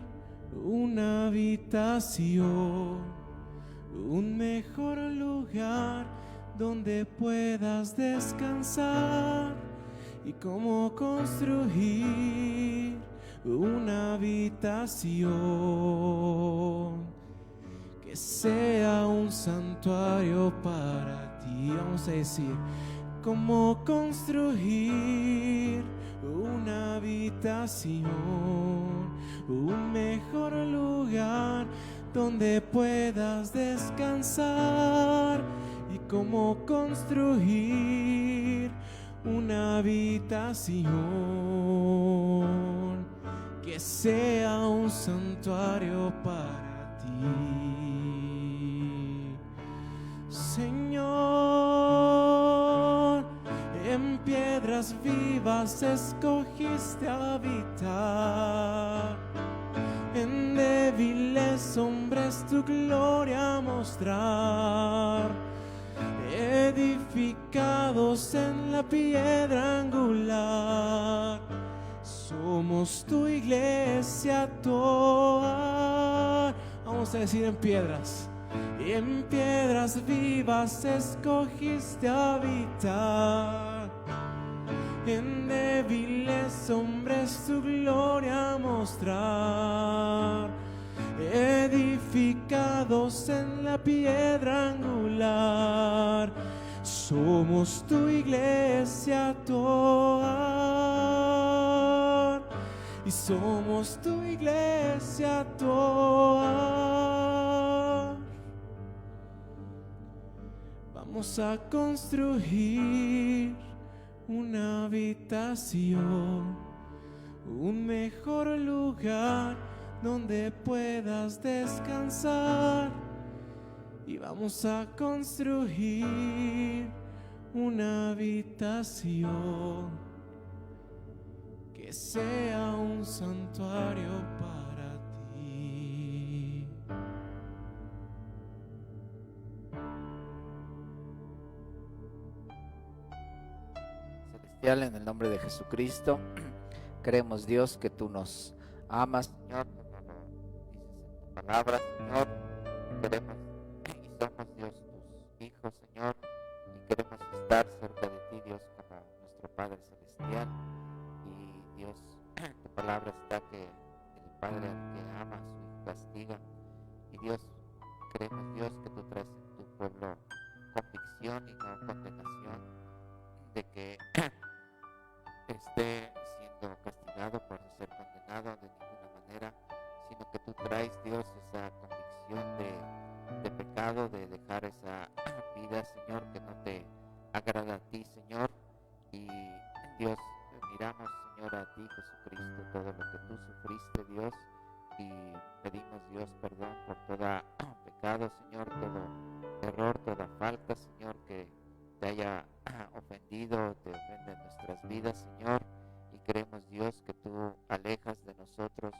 una habitación, un mejor lugar donde puedas descansar. Y cómo construir una habitación que sea un santuario para ti. Vamos a decir, cómo construir una habitación, un mejor lugar donde puedas descansar. Y cómo construir una habitación que sea un santuario para ti. Señor, en piedras vivas escogiste habitar, en débiles hombres tu gloria mostrar, edificados en la piedra angular. Somos tu iglesia toda. Vamos a decir en piedras. Y en piedras vivas escogiste habitar, en débiles hombres tu gloria mostrar, edificados en la piedra angular. Somos tu iglesia toda, y somos tu iglesia toda. Vamos a construir una habitación, un mejor lugar donde puedas descansar. Y vamos a construir una habitación que sea un santuario para ti. Celestial, en el nombre de Jesucristo, creemos, Dios, que tú nos amas, Señor, como lo dices en tu palabra, Señor. Queremos y somos, Dios, tus hijos, Señor, y queremos estar cerca de ti, Dios, como nuestro Padre Celestial. Y Dios, tu palabra está que el Padre al que ama a su hijo castiga. Y Dios, creemos, Dios, que tú traes en tu pueblo convicción y no condenación de que esté siendo castigado por no ser condenado de ninguna manera, sino que tú traes, Dios, esa convicción de pecado, de dejar esa vida, Señor, que no te agrada a ti, Señor. Y Dios, miramos, Señor, a ti, Jesucristo, todo lo que tú sufriste, Dios, y pedimos, Dios, perdón por todo pecado, Señor, todo error, toda falta, Señor, que te haya ofendido, te ofende en nuestras vidas, Señor. Y creemos, Dios, que tú alejas de nosotros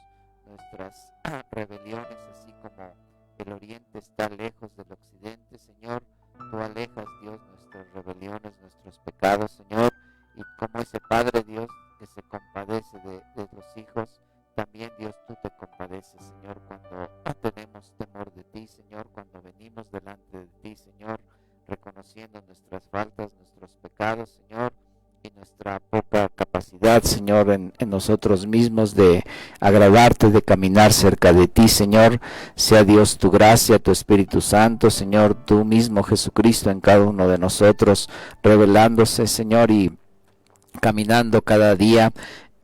nuestras rebeliones, así como el oriente está lejos del occidente, Señor. Tú alejas, Dios, nuestras rebeliones, nuestros pecados, Señor. Y como ese Padre, Dios, que se compadece de los hijos, también, Dios, tú te compadeces, Señor, cuando tenemos temor de ti, Señor, cuando venimos delante de ti, Señor, reconociendo nuestras faltas, nuestros pecados, Señor, y nuestra poca capacidad, Señor, en nosotros mismos de agradarte, de caminar cerca de ti, Señor. Sea, Dios, tu gracia, tu Espíritu Santo, Señor, tú mismo, Jesucristo, en cada uno de nosotros, revelándose, Señor, y caminando cada día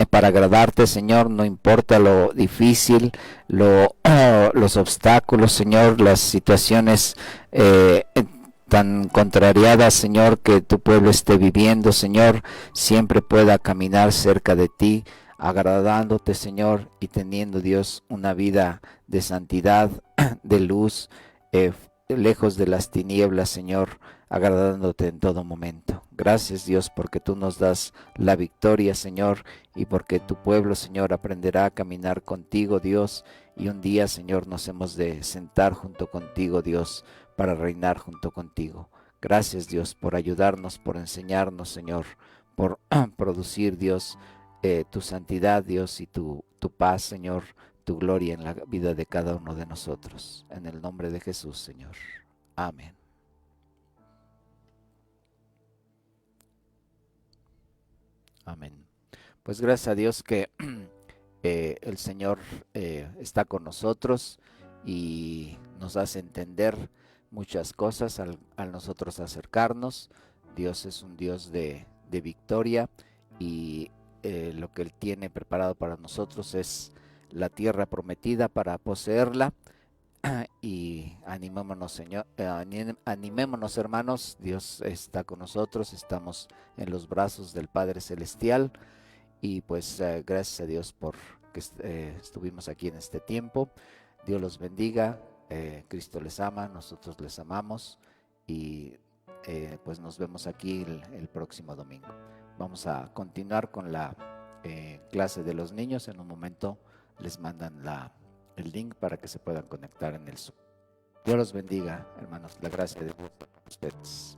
para agradarte, Señor, no importa lo difícil, los obstáculos, Señor, las situaciones tan contrariadas, Señor, que tu pueblo esté viviendo, Señor, siempre pueda caminar cerca de ti, agradándote, Señor, y teniendo, Dios, una vida de santidad, de luz, lejos de las tinieblas, Señor, agradándote en todo momento. Gracias, Dios, porque tú nos das la victoria, Señor, y porque tu pueblo, Señor, aprenderá a caminar contigo, Dios, y un día, Señor, nos hemos de sentar junto contigo, Dios, para reinar junto contigo. Gracias, Dios, por ayudarnos, por enseñarnos, Señor, por producir, Dios, tu santidad, Dios, y tu paz, Señor, tu gloria en la vida de cada uno de nosotros. En el nombre de Jesús, Señor. Amén. Amén. Pues gracias a Dios que el Señor está con nosotros y nos hace entender muchas cosas al nosotros acercarnos. Dios es un Dios de victoria y lo que Él tiene preparado para nosotros es la tierra prometida para poseerla. Y animémonos, Señor, animémonos, hermanos. Dios está con nosotros, estamos en los brazos del Padre Celestial y pues gracias a Dios por que estuvimos aquí en este tiempo. Dios los bendiga, Cristo les ama, nosotros les amamos y pues nos vemos aquí el próximo domingo. Vamos a continuar con la clase de los niños. En un momento les mandan el link para que se puedan conectar en el Zoom. Dios los bendiga, hermanos. La gracia de Dios para ustedes.